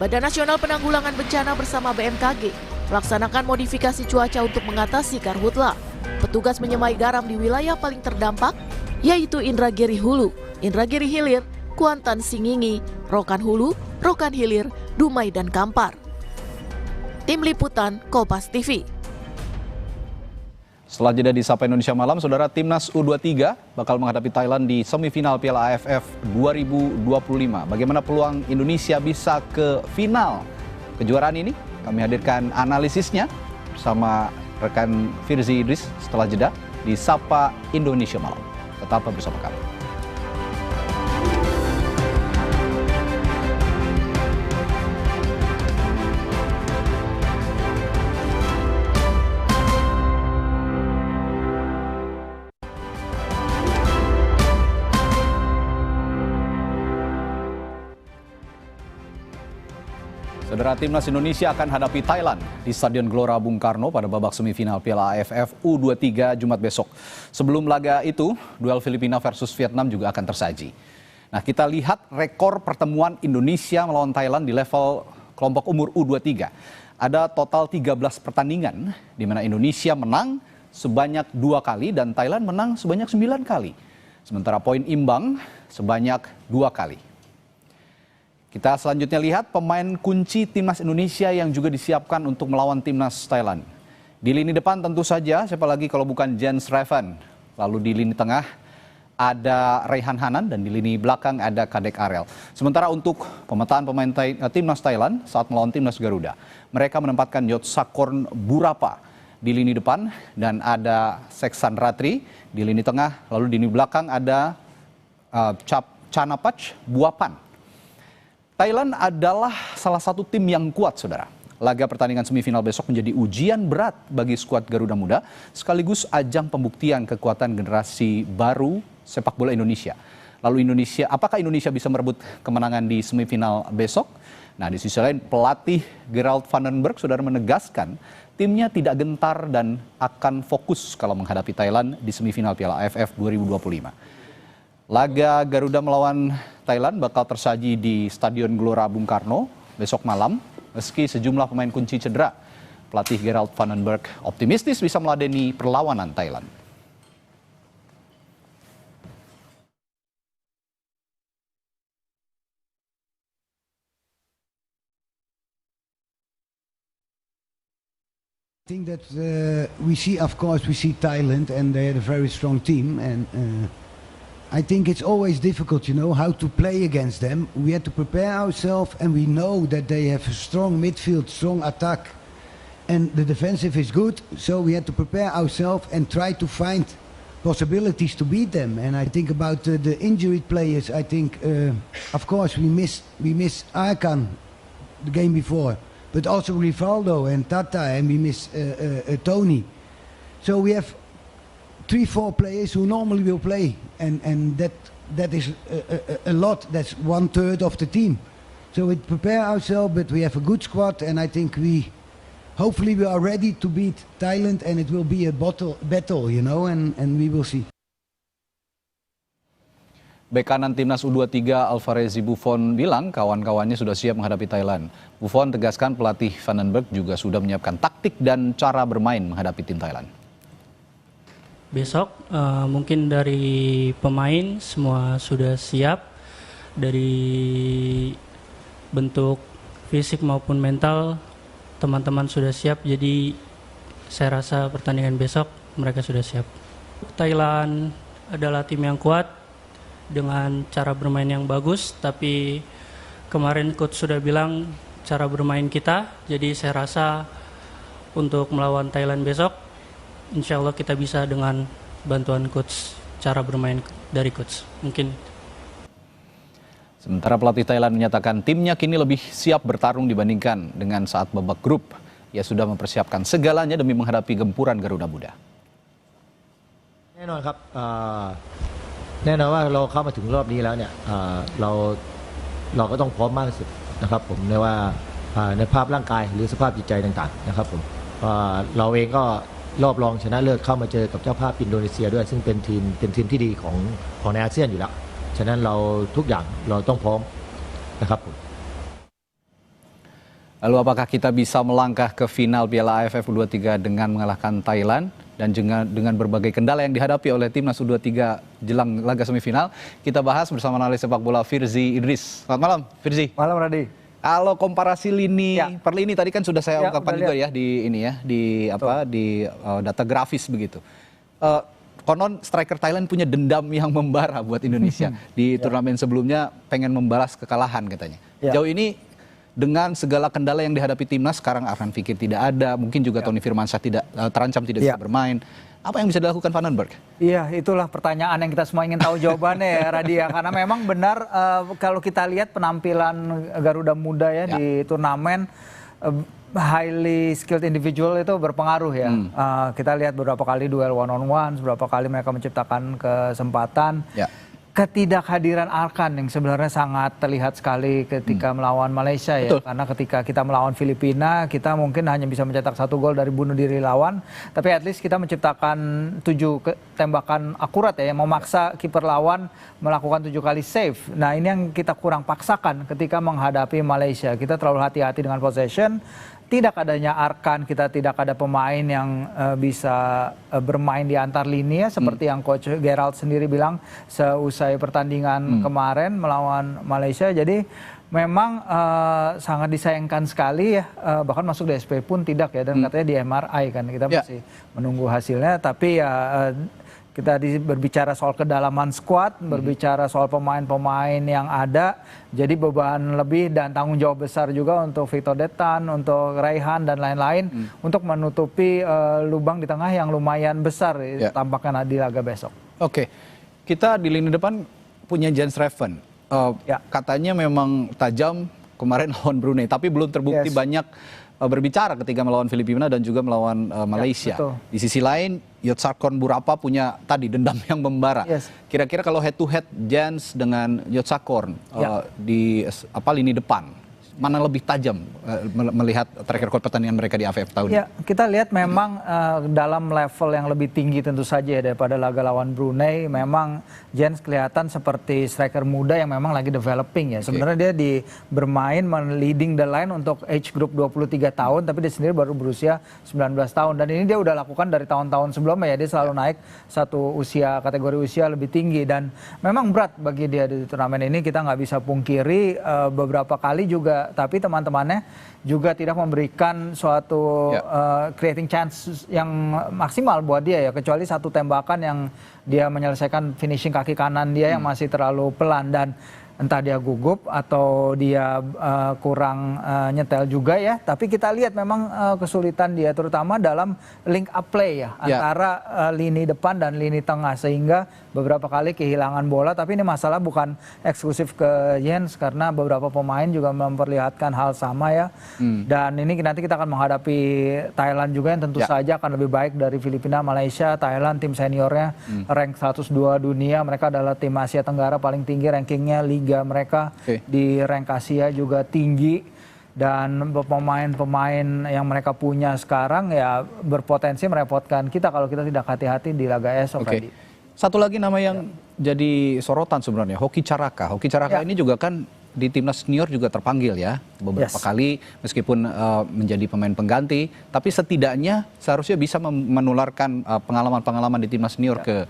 Badan Nasional Penanggulangan Bencana bersama BMKG melaksanakan modifikasi cuaca untuk mengatasi karhutla. Petugas menyemai garam di wilayah paling terdampak, yaitu Indragiri Hulu, Indragiri Hilir, Kuantan Singingi, Rokan Hulu, Rokan Hilir, Dumai, dan Kampar. Tim Liputan, Kompas TV.
Setelah jeda di Sapa Indonesia Malam, saudara, Timnas U23 bakal menghadapi Thailand di semifinal Piala AFF 2025. Bagaimana peluang Indonesia bisa ke final kejuaraan ini? Kami hadirkan analisisnya bersama rekan Firzi Idris setelah jeda di Sapa Indonesia Malam. Tetap bersama kami. Saudara, Timnas Indonesia akan hadapi Thailand di Stadion Gelora Bung Karno pada babak semifinal Piala AFF U23 Jumat besok. Sebelum laga itu, duel Filipina versus Vietnam juga akan tersaji. Nah, kita lihat rekor pertemuan Indonesia melawan Thailand di level kelompok umur U23. Ada total 13 pertandingan di mana Indonesia menang sebanyak 2 kali dan Thailand menang sebanyak 9 kali. Sementara poin imbang sebanyak 2 kali. Kita selanjutnya lihat pemain kunci Timnas Indonesia yang juga disiapkan untuk melawan Timnas Thailand. Di lini depan tentu saja, siapa lagi kalau bukan Jens Revan. Lalu di lini tengah ada Raihan Hanan dan di lini belakang ada Kadek Arel. Sementara untuk pemetaan pemain Timnas Thailand saat melawan Timnas Garuda, mereka menempatkan Yotsakorn Burapa di lini depan dan ada Seksan Ratri di lini tengah. Lalu di lini belakang ada Chanapach Buapan. Thailand adalah salah satu tim yang kuat, saudara. Laga pertandingan semifinal besok menjadi ujian berat bagi skuad Garuda Muda, sekaligus ajang pembuktian kekuatan generasi baru sepak bola Indonesia. Lalu apakah Indonesia bisa merebut kemenangan di semifinal besok? Nah, di sisi lain pelatih Gerald Vandenberg, saudara, menegaskan timnya tidak gentar dan akan fokus kalau menghadapi Thailand di semifinal Piala AFF 2025. Laga Garuda melawan Thailand bakal tersaji di Stadion Gelora Bung Karno besok malam. Meski sejumlah pemain kunci cedera, pelatih Gerald Vandenberg optimistis bisa meladeni perlawanan Thailand.
I think that we see Thailand, and they had a very strong team, and I think it's always difficult, how to play against them. We had to prepare ourselves, and we know that they have a strong midfield, strong attack, and the defensive is good. So we had to prepare ourselves and try to find possibilities to beat them. And I think about the injured players. I think, of course, we missed Arkan the game before. But also Rivaldo and Tata, and we miss Tony. So we have 3-4 players who normally will play, and that is a lot. That's 1/3 of the team. So we prepare ourselves, but we have a good squad, and I think hopefully we are ready to beat Thailand, and it will be a battle, and we will see.
Bek kanan timnas U23 Alvarez Buffon bilang kawan-kawannya sudah siap menghadapi Thailand. Buffon tegaskan pelatih Vandenberg juga sudah menyiapkan taktik dan cara bermain menghadapi tim Thailand.
Besok mungkin dari pemain semua sudah siap, dari bentuk fisik maupun mental teman-teman sudah siap, jadi saya rasa pertandingan besok mereka sudah siap. Thailand adalah tim yang kuat dengan cara bermain yang bagus, tapi kemarin coach sudah bilang cara bermain kita, jadi saya rasa untuk melawan Thailand besok insya Allah kita bisa dengan bantuan coach, cara bermain dari coach mungkin.
Sementara pelatih Thailand menyatakan timnya kini lebih siap bertarung dibandingkan dengan saat babak grup. Ia sudah mempersiapkan segalanya demi menghadapi gempuran Garuda Muda.
แน่นอนครับแน่นอนว่าเราเข้ามาถึงรอบนี้แล้วเนี่ยเราก็ต้องพร้อมมากที่สุดนะครับผมในว่าในภาพร่างกายหรือสภาพจิตใจต่างๆนะครับผมเราเองก็รอบรองชนะเลิศเข้ามาเจอกับเจ้าภาพอินโดนีเซียด้วยซึ่งเป็นทีมที่ดีของในอาเซียนอยู่แล้วฉะนั้นเราทุกอย่างเราต้องพร้อมนะครับผม
Lalu apakah kita bisa melangkah ke final Piala AFF U23 dengan mengalahkan Thailand dan juga dengan berbagai kendala yang dihadapi oleh timnas U23 jelang laga semifinal? Kita bahas bersama analis sepak bola Firzi Idris. Selamat malam, Firzi.
Malam, Radi.
Kalau komparasi lini per lini tadi kan sudah saya ungkapkan juga ya di data grafis begitu. Konon striker Thailand punya dendam yang membara buat Indonesia. Di turnamen sebelumnya pengen membalas kekalahan katanya. Jauh ini dengan segala kendala yang dihadapi timnas, sekarang Arhan Fikir tidak ada, mungkin juga Tony Firmansyah terancam tidak bisa bermain. Apa yang bisa dilakukan Vandenberg?
Iya, itulah pertanyaan yang kita semua ingin tahu jawabannya ya, Radia. Karena memang benar kalau kita lihat penampilan Garuda Muda ya di turnamen, highly skilled individual itu berpengaruh ya. Kita lihat beberapa kali duel one on one, beberapa kali mereka menciptakan kesempatan. Ketidakhadiran Arkan yang sebenarnya sangat terlihat sekali ketika melawan Malaysia ya. Karena ketika kita melawan Filipina, kita mungkin hanya bisa mencetak 1 gol dari bunuh diri lawan. Tapi at least kita menciptakan 7 tembakan akurat ya, yang memaksa kiper lawan melakukan 7 kali save. Nah ini yang kita kurang paksakan ketika menghadapi Malaysia. Kita terlalu hati-hati dengan possession. Tidak adanya Arkan, kita tidak ada pemain yang bisa bermain di antar lini ya, seperti yang Coach Gerald sendiri bilang seusai pertandingan kemarin melawan Malaysia. Jadi memang sangat disayangkan sekali ya, bahkan masuk di SP pun tidak ya, dan katanya di MRI kan, kita masih menunggu hasilnya. Tapi ya kita berbicara soal kedalaman skuad, berbicara soal pemain-pemain yang ada, jadi beban lebih dan tanggung jawab besar juga untuk Victor Detan, untuk Raihan dan lain-lain untuk menutupi lubang di tengah yang lumayan besar tampaknya di laga besok.
Oke, kita di lini depan punya Jens Reven, katanya memang tajam kemarin lawan Brunei, tapi belum terbukti banyak berbicara ketika melawan Filipina dan juga melawan Malaysia. Di sisi lain, Yotsakon Burapa punya tadi dendam yang membara. Kira-kira kalau head to head Jens dengan Yotsakon di lini depan, mana lebih tajam melihat track record pertandingan mereka di AFF tahun ini?
Kita lihat memang dalam level yang lebih tinggi tentu saja ya, daripada laga lawan Brunei. Memang Jens kelihatan seperti striker muda yang memang lagi developing ya. Sebenarnya dia bermain leading the line untuk age group 23 tahun, tapi dia sendiri baru berusia 19 tahun. Dan ini dia udah lakukan dari tahun-tahun sebelumnya ya, dia selalu naik satu kategori usia lebih tinggi. Dan memang berat bagi dia di turnamen ini, kita nggak bisa pungkiri beberapa kali juga tapi teman-temannya juga tidak memberikan suatu creating chance yang maksimal buat dia ya, kecuali satu tembakan yang dia menyelesaikan finishing kaki kanan dia yang masih terlalu pelan, dan entah dia gugup atau dia kurang nyetel juga ya. Tapi kita lihat memang kesulitan dia terutama dalam link up play ya, antara lini depan dan lini tengah, sehingga beberapa kali kehilangan bola. Tapi ini masalah bukan eksklusif ke Jens, karena beberapa pemain juga memperlihatkan hal sama ya. Dan ini nanti kita akan menghadapi Thailand juga yang tentu saja akan lebih baik dari Filipina, Malaysia. Thailand tim seniornya rank 102 dunia, mereka adalah tim Asia Tenggara paling tinggi rankingnya, liga mereka di rank Asia juga tinggi, dan pemain-pemain yang mereka punya sekarang ya berpotensi merepotkan kita kalau kita tidak hati-hati di laga esok.
Satu lagi nama yang jadi sorotan sebenarnya, Hoki Caraka. Hoki Caraka ini juga kan di timnas senior juga terpanggil ya beberapa kali, meskipun menjadi pemain pengganti, tapi setidaknya seharusnya bisa menularkan pengalaman-pengalaman di timnas senior ke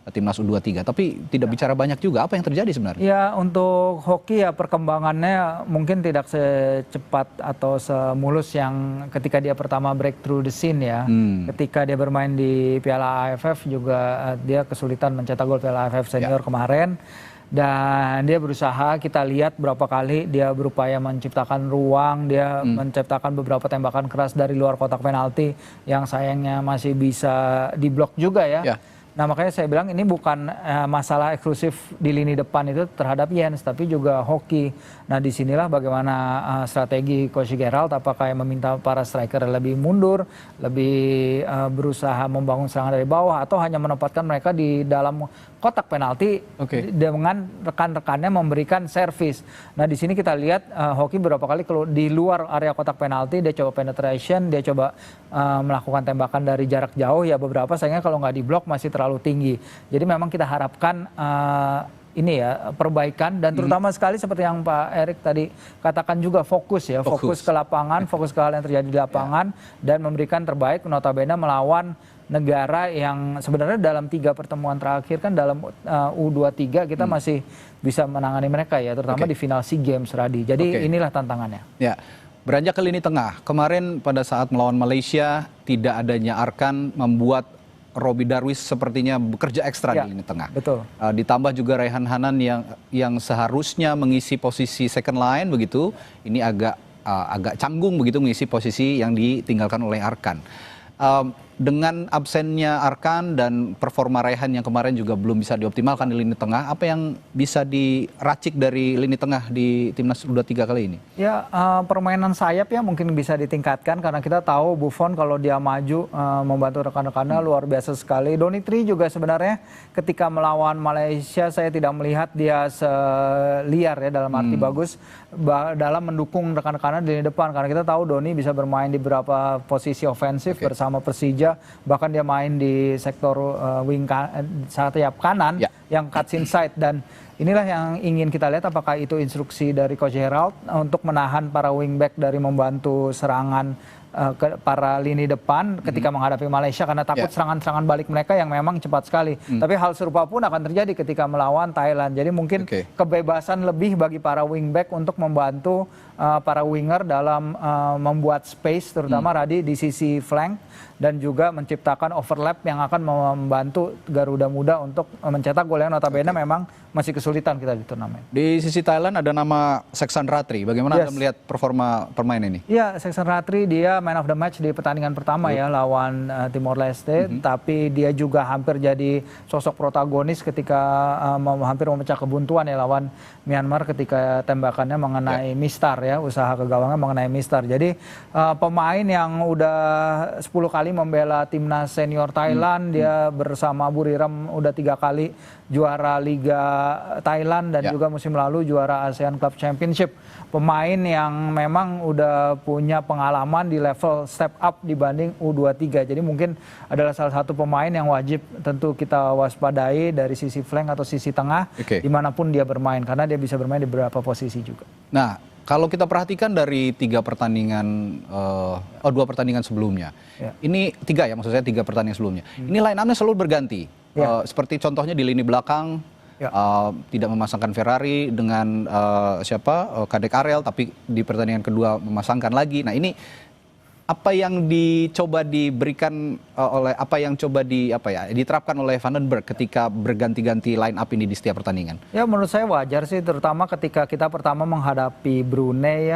timnas U23, tapi tidak bicara banyak juga. Apa yang terjadi sebenarnya? Ya, untuk hoki ya perkembangannya mungkin tidak secepat atau semulus yang ketika dia pertama breakthrough the scene ya. Ketika dia bermain di Piala AFF juga dia kesulitan mencetak gol Piala AFF senior kemarin. Dan dia berusaha, kita lihat berapa kali dia berupaya menciptakan ruang, dia menciptakan beberapa tembakan keras dari luar kotak penalti yang sayangnya masih bisa diblok juga ya. Nah makanya saya bilang ini bukan masalah eksklusif di lini depan itu terhadap Jens, tapi juga hoki. Nah disinilah bagaimana strategi Coach Gerald, apakah yang meminta para striker lebih mundur, lebih berusaha membangun serangan dari bawah, atau hanya menempatkan mereka di dalam kotak penalti dengan rekan-rekannya memberikan servis. Nah di sini kita lihat hoki beberapa kali kalau di luar area kotak penalti dia coba penetration, dia coba melakukan tembakan dari jarak jauh ya, beberapa sayangnya kalau nggak diblok masih terlalu tinggi. Jadi memang kita harapkan ini ya perbaikan, dan terutama sekali seperti yang Pak Erik tadi katakan juga fokus ya, fokus ke lapangan, fokus ke hal yang terjadi di lapangan dan memberikan terbaik, notabene melawan negara yang sebenarnya dalam 3 pertemuan terakhir kan dalam U23 kita masih bisa menangani mereka ya, terutama di final SEA Games, Radi. Jadi inilah tantangannya. Ya, beranjak ke lini tengah. Kemarin pada saat melawan Malaysia tidak adanya Arkan membuat Robbie Darwish sepertinya bekerja ekstra di lini tengah. Betul. Ditambah juga Raihan Hanan yang seharusnya mengisi posisi second line begitu, ini agak canggung begitu mengisi posisi yang ditinggalkan oleh Arkan. Dengan absennya Arkan dan performa Raihan yang kemarin juga belum bisa dioptimalkan di lini tengah, apa yang bisa diracik dari lini tengah di timnas U23 kali ini? Ya, permainan sayap ya mungkin bisa ditingkatkan, karena kita tahu Buffon kalau dia maju membantu rekan-rekannya luar biasa sekali. Donny Tree juga sebenarnya ketika melawan Malaysia saya tidak melihat dia seliar ya, dalam arti bagus dalam mendukung rekan-rekannya di lini depan, karena kita tahu Donny bisa bermain di beberapa posisi ofensif bersama Persija. Bahkan dia main di sektor wing sayap kanan yang cuts inside, dan inilah yang ingin kita lihat apakah itu instruksi dari Coach Gerald untuk menahan para wingback dari membantu serangan ke para lini depan ketika menghadapi Malaysia, karena takut serangan-serangan balik mereka yang memang cepat sekali. Tapi hal serupa pun akan terjadi ketika melawan Thailand. Jadi mungkin kebebasan lebih bagi para wingback untuk membantu para winger dalam membuat space, terutama Radi di sisi flank, dan juga menciptakan overlap yang akan membantu Garuda Muda untuk mencetak gol yang notabene memang masih kesulitan kita di turnamen. Di sisi Thailand ada nama Seksan Ratri. Bagaimana Anda melihat performa pemain ini? Ya, Seksan Ratri dia man of the match di pertandingan pertama ya lawan Timor Leste, tapi dia juga hampir jadi sosok protagonis ketika hampir memecah kebuntuan ya lawan Myanmar ketika tembakannya mengenai Mistar ya, usaha ke gawangnya mengenai Mistar. Jadi pemain yang udah 10 kali membela timnas senior Thailand, dia bersama Buriram udah 3 kali juara Liga Thailand dan juga musim lalu juara ASEAN Club Championship. Pemain yang memang udah punya pengalaman di level step up dibanding U23. Jadi mungkin adalah salah satu pemain yang wajib tentu kita waspadai dari sisi flank atau sisi tengah dimanapun dia bermain, karena dia bisa bermain di beberapa posisi juga. Nah, kalau kita perhatikan dari 2 pertandingan sebelumnya, ini 3 ya, maksud saya 3 pertandingan sebelumnya. Ini line up-nya selalu berganti. Seperti contohnya di lini belakang tidak memasangkan Ferrari dengan Kadek Arel, tapi di pertandingan kedua memasangkan lagi. Nah ini apa yang dicoba diberikan diterapkan oleh Vandenberg ketika berganti-ganti line up ini di setiap pertandingan? Ya
menurut saya wajar sih, terutama ketika kita pertama menghadapi Brunei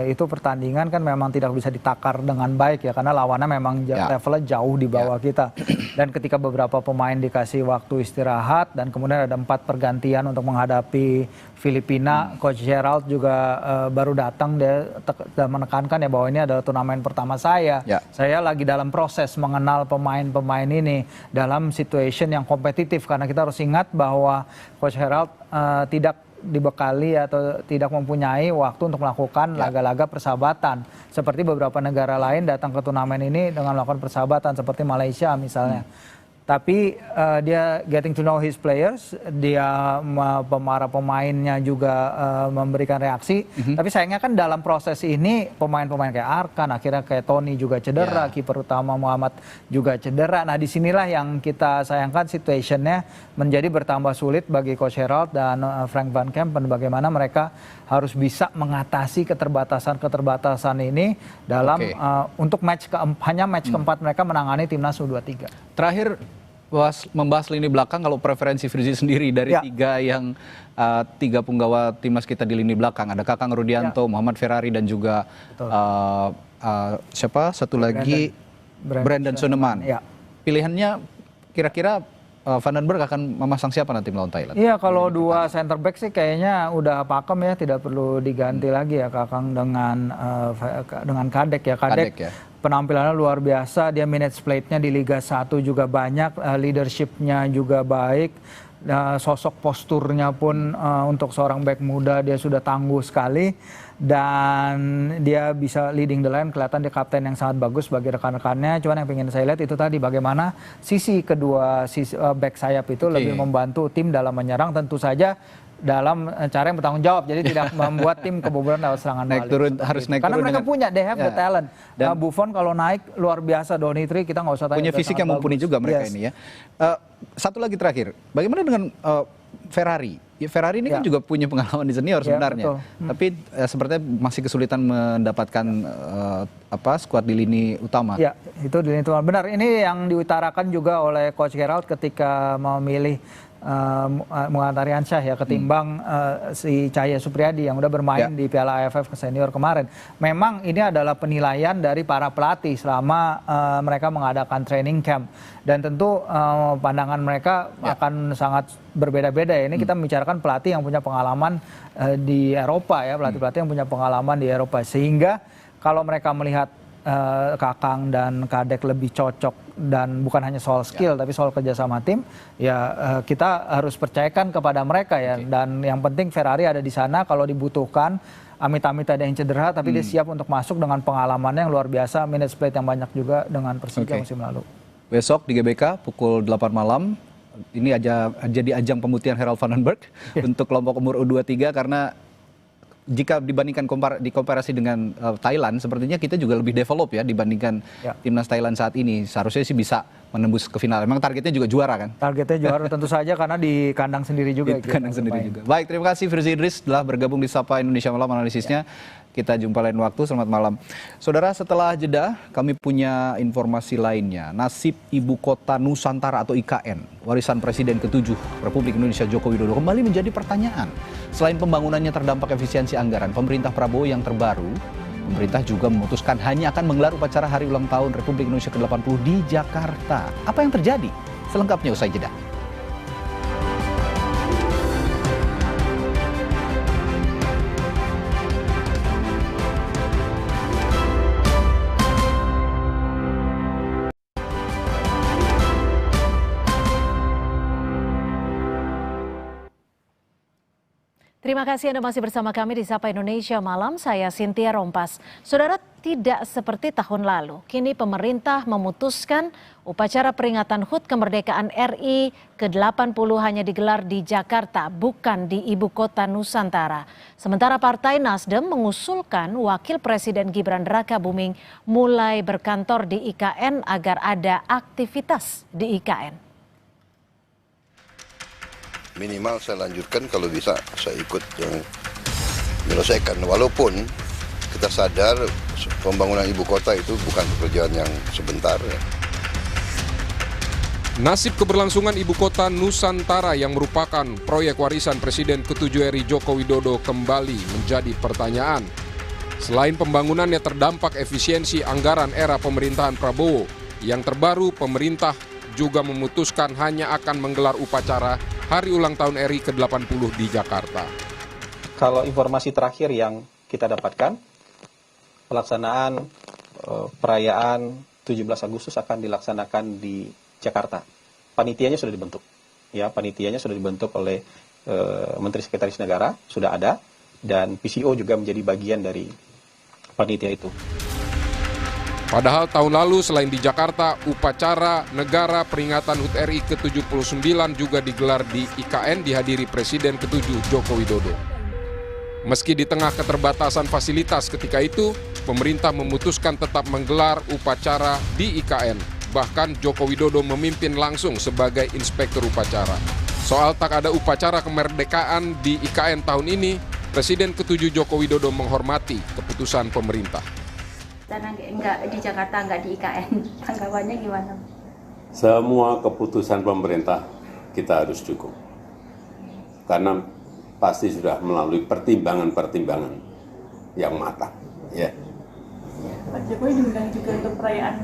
itu pertandingan kan memang tidak bisa ditakar dengan baik ya, karena lawannya memang levelnya jauh di bawah kita. Dan ketika beberapa pemain dikasih waktu istirahat dan kemudian ada 4 pergantian untuk menghadapi Filipina, Coach Gerald juga baru datang, dia menekankan ya bahwa ini adalah turnamen pertama saya. Saya lagi dalam proses mengenal pemain-pemain ini dalam situation yang kompetitif, karena kita harus ingat bahwa Coach Gerald tidak dibekali atau tidak mempunyai waktu untuk melakukan laga-laga persahabatan seperti beberapa negara lain datang ke turnamen ini dengan melakukan persahabatan seperti Malaysia misalnya. Tapi dia getting to know his players, dia para pemainnya juga memberikan reaksi. Tapi sayangnya kan dalam proses ini pemain-pemain kayak Arkan, akhirnya kayak Tony juga cedera, kiper utama Muhammad juga cedera. Nah disinilah yang kita sayangkan, situationnya menjadi bertambah sulit bagi Coach Gerald dan Frank Van Kempen. Bagaimana mereka harus bisa mengatasi keterbatasan ini dalam untuk hanya match keempat mereka menangani timnas U23.
Terakhir membahas lini belakang, kalau preferensi Firzi sendiri dari tiga punggawa timnas kita di lini belakang, ada Kakang Rudianto, Muhammad Ferrari dan juga satu lagi Brandon Soneman. Pilihannya kira-kira Vandenberg akan memasang siapa nanti melawan Thailand? Iya, kalau dua center back sih kayaknya udah pakem ya, tidak perlu diganti lagi ya Kakang dengan Kadek ya. Kadek penampilannya luar biasa, dia minutes plate-nya di Liga 1 juga banyak, leadership-nya juga baik, sosok posturnya pun untuk seorang back muda dia sudah tangguh sekali, dan dia bisa leading the line, kelihatan dia kapten yang sangat bagus bagi rekan-rekannya. Cuman yang ingin saya lihat itu tadi bagaimana kedua sisi back sayap itu lebih membantu tim dalam menyerang, tentu saja dalam cara yang bertanggung jawab, jadi tidak membuat tim kebobolan lewat serangan balik. Karena mereka punya, they have the talent. Dan Buffon kalau naik luar biasa, Donitri kita nggak usah tanya. Punya fisik yang mumpuni juga mereka ini ya. Satu lagi terakhir, bagaimana dengan Ferrari? Ferrari ini kan juga punya pengalaman di senior sebenarnya, tapi sepertinya masih kesulitan mendapatkan skuad di lini utama. Ya, itu di lini utama. Benar, ini yang diutarakan juga oleh Coach Gerald ketika memilih Muhammad Aryansyah ya ketimbang si Cahya Supriyadi yang udah bermain di Piala AFF ke senior kemarin. Memang ini adalah penilaian dari para pelatih selama mereka mengadakan training camp, dan tentu pandangan mereka akan sangat berbeda-beda ya. Ini kita membicarakan pelatih yang punya pengalaman di Eropa ya, pelatih-pelatih yang punya pengalaman di Eropa, sehingga kalau mereka melihat Kakang dan Kadek lebih cocok, dan bukan hanya soal skill tapi soal kerjasama tim, ya kita harus percayakan kepada mereka ya. Dan yang penting Ferrari ada di sana kalau dibutuhkan, amit-amit ada yang cedera tapi dia siap untuk masuk dengan pengalamannya yang luar biasa, minutes played yang banyak juga dengan Persija musim lalu. Besok di GBK pukul 8 malam ini jadi ajang pembuktian Gerald Vandenberg untuk kelompok umur U23, karena jika dibandingkan dikomparasi dengan Thailand, sepertinya kita juga lebih develop ya dibandingkan timnas Thailand saat ini. Seharusnya sih bisa menembus ke final. Memang targetnya juga juara kan? Targetnya juara tentu saja, karena di kandang sendiri juga. Di kandang sendiri juga. Baik, terima kasih Firzi Idris telah bergabung di Sapa Indonesia Malam analisisnya. Kita jumpa lain waktu, selamat malam. Saudara, setelah jeda kami punya informasi lainnya. Nasib Ibu Kota Nusantara atau IKN, warisan Presiden ke-7 Republik Indonesia Joko Widodo, kembali menjadi pertanyaan. Selain pembangunannya terdampak efisiensi anggaran, pemerintah Prabowo yang terbaru, pemerintah juga memutuskan hanya akan menggelar upacara hari ulang tahun Republik Indonesia ke-80 di Jakarta. Apa yang terjadi? Selengkapnya usai jeda.
Terima kasih Anda masih bersama kami di Sapa Indonesia Malam, saya Cynthia Rompas. Saudara, tidak seperti tahun lalu, kini pemerintah memutuskan upacara peringatan HUT kemerdekaan RI ke-80 hanya digelar di Jakarta, bukan di Ibu Kota Nusantara. Sementara Partai Nasdem mengusulkan Wakil Presiden Gibran Rakabuming mulai berkantor di IKN agar ada aktivitas di IKN.
minimal saya lanjutkan, kalau bisa saya ikut yang menyelesaikan. Walaupun kita sadar pembangunan ibu kota itu bukan pekerjaan yang sebentar.
Nasib keberlangsungan ibu kota Nusantara yang merupakan proyek warisan Presiden ke-7 RI Joko Widodo kembali menjadi pertanyaan. Selain pembangunannya terdampak efisiensi anggaran era pemerintahan Prabowo, yang terbaru pemerintah juga memutuskan hanya akan menggelar upacara hari ulang tahun RI ke-80 di Jakarta.
Kalau informasi terakhir yang kita dapatkan, pelaksanaan perayaan 17 Agustus akan dilaksanakan di Jakarta. Panitianya sudah dibentuk. Ya, panitianya sudah dibentuk oleh Menteri Sekretaris Negara, sudah ada, dan PCO juga menjadi bagian dari panitia itu.
Padahal tahun lalu selain di Jakarta, upacara negara peringatan HUT RI ke-79 juga digelar di IKN dihadiri Presiden ke-7 Joko Widodo. Meski di tengah keterbatasan fasilitas ketika itu, pemerintah memutuskan tetap menggelar upacara di IKN. Bahkan Joko Widodo memimpin langsung sebagai inspektur upacara. Soal tak ada upacara kemerdekaan di IKN tahun ini, Presiden ke-7 Joko Widodo menghormati keputusan pemerintah.
Karena nggak di Jakarta, nggak di IKN, tanggapannya gimana?
Semua keputusan pemerintah kita harus dukung. Karena pasti sudah melalui pertimbangan-pertimbangan yang matang. Ya.
Pak Jokowi diundang juga untuk perayaan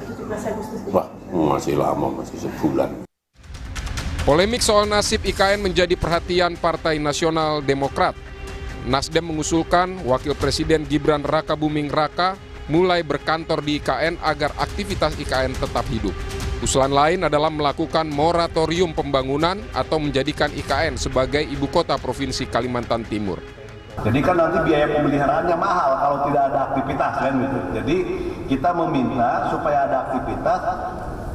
17 Agustus.
Wah, masih lama, masih sebulan.
Polemik soal nasib IKN menjadi perhatian Partai Nasional Demokrat. Nasdem mengusulkan Wakil Presiden Gibran Rakabuming Raka mulai berkantor di IKN agar aktivitas IKN tetap hidup. Usulan lain adalah melakukan moratorium pembangunan atau menjadikan IKN sebagai ibu kota Provinsi Kalimantan Timur.
Jadi kan nanti biaya pemeliharaannya mahal kalau tidak ada aktivitas kan gitu. Jadi kita meminta supaya ada aktivitas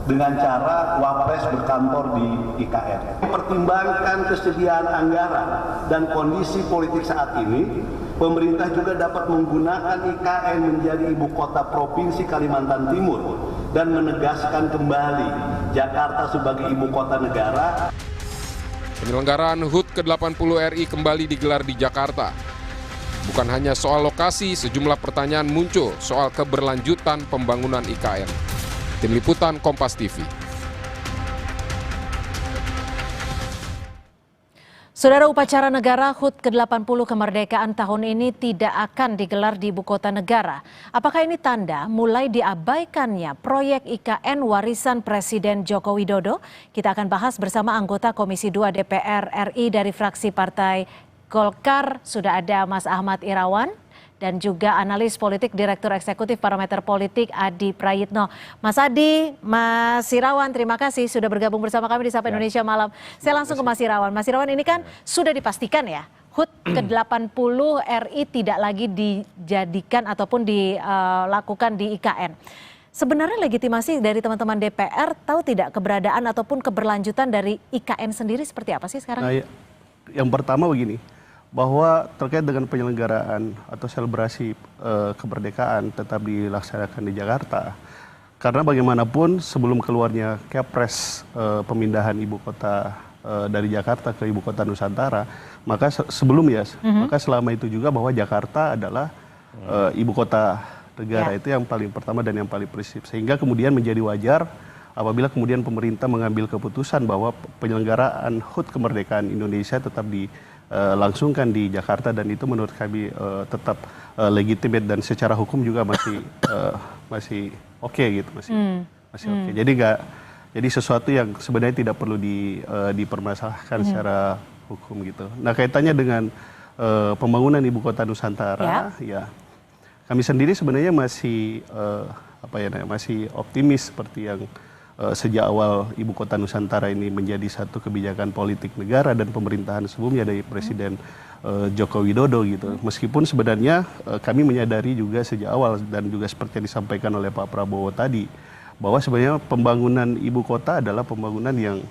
dengan cara Wapres berkantor di IKN. Pertimbangkan kesediaan anggaran dan kondisi politik saat ini, pemerintah juga dapat menggunakan IKN menjadi ibu kota Provinsi Kalimantan Timur dan menegaskan kembali Jakarta sebagai ibu kota negara.
Penyelenggaraan HUT ke-80 RI kembali digelar di Jakarta. Bukan hanya soal lokasi, sejumlah pertanyaan muncul soal keberlanjutan pembangunan IKN. Tim Liputan Kompas TV.
Saudara, upacara negara HUT ke-80 kemerdekaan tahun ini tidak akan digelar di ibu kota negara. Apakah ini tanda mulai diabaikannya proyek IKN warisan Presiden Joko Widodo? Kita akan bahas bersama anggota Komisi 2 DPR RI dari fraksi Partai Golkar. Sudah ada Mas Ahmad Irawan dan juga analis politik Direktur Eksekutif Parameter Politik Adi Prayitno. Mas Adi, Mas Irawan, terima kasih sudah bergabung bersama kami di Sapa Indonesia Malam. Saya langsung ke Mas Irawan. Mas Irawan, ini kan sudah dipastikan ya, HUT ke-80 RI tidak lagi dijadikan ataupun dilakukan di IKN. Sebenarnya legitimasi dari teman-teman DPR tahu tidak keberadaan ataupun keberlanjutan dari IKN sendiri seperti apa sih sekarang?
Nah, yang pertama begini, bahwa terkait dengan penyelenggaraan atau selebrasi kemerdekaan tetap dilaksanakan di Jakarta. Karena bagaimanapun sebelum keluarnya Kepres pemindahan ibu kota dari Jakarta ke ibu kota Nusantara, maka maka selama itu juga bahwa Jakarta adalah ibu kota negara. Itu yang paling pertama dan yang paling prinsip. Sehingga kemudian menjadi wajar apabila kemudian pemerintah mengambil keputusan bahwa penyelenggaraan HUT kemerdekaan Indonesia tetap langsungkan di Jakarta, dan itu menurut kami tetap legitimate dan secara hukum juga masih oke gitu, masih oke. Jadi sesuatu yang sebenarnya tidak perlu dipermasalahkan secara hukum gitu. Nah, kaitannya dengan pembangunan ibu kota Nusantara, ya kami sendiri sebenarnya masih masih optimis seperti yang sejak awal ibu kota Nusantara ini menjadi satu kebijakan politik negara dan pemerintahan sebelumnya dari Presiden Joko Widodo gitu. Meskipun sebenarnya kami menyadari juga sejak awal dan juga seperti yang disampaikan oleh Pak Prabowo tadi, bahwa sebenarnya pembangunan ibu kota adalah pembangunan yang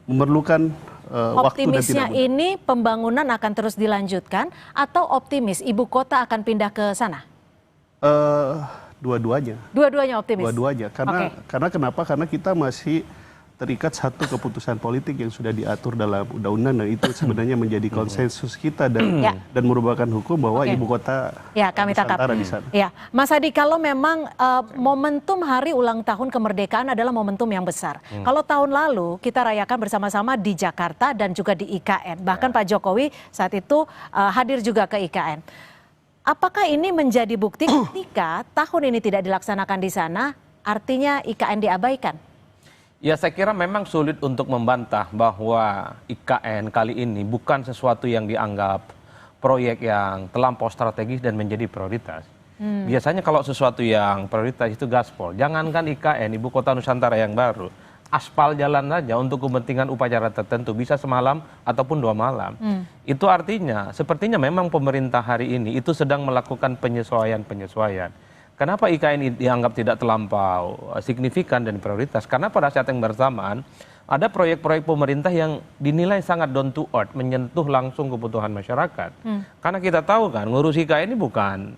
memerlukan waktu dan
Optimisnya ini pembangunan akan terus dilanjutkan atau optimis ibu kota akan pindah ke sana?
Dua-duanya.
Dua-duanya optimis?
Dua-duanya. Karena kenapa? Karena kita masih terikat satu keputusan politik yang sudah diatur dalam undang-undang, dan itu sebenarnya menjadi konsensus kita dan merupakan hukum bahwa ibu kota
kami
Nusantara di sana.
Ya, Mas Adi, kalau memang momentum hari ulang tahun kemerdekaan adalah momentum yang besar. Kalau tahun lalu kita rayakan bersama-sama di Jakarta dan juga di IKN, bahkan Pak Jokowi saat itu hadir juga ke IKN. Apakah ini menjadi bukti ketika tahun ini tidak dilaksanakan di sana, artinya IKN diabaikan?
Ya, saya kira memang sulit untuk membantah bahwa IKN kali ini bukan sesuatu yang dianggap proyek yang terlampau strategis dan menjadi prioritas. Biasanya kalau sesuatu yang prioritas itu gaspol. Jangankan IKN, Ibu Kota Nusantara yang baru, aspal jalan saja untuk kepentingan upacara tertentu bisa semalam ataupun 2 malam. Itu artinya, sepertinya memang pemerintah hari ini itu sedang melakukan penyesuaian-penyesuaian. Kenapa IKN dianggap tidak terlampau signifikan dan prioritas? Karena pada saat yang bersamaan ada proyek-proyek pemerintah yang dinilai sangat down to earth, menyentuh langsung kebutuhan masyarakat. Karena kita tahu kan, ngurus IKN ini bukan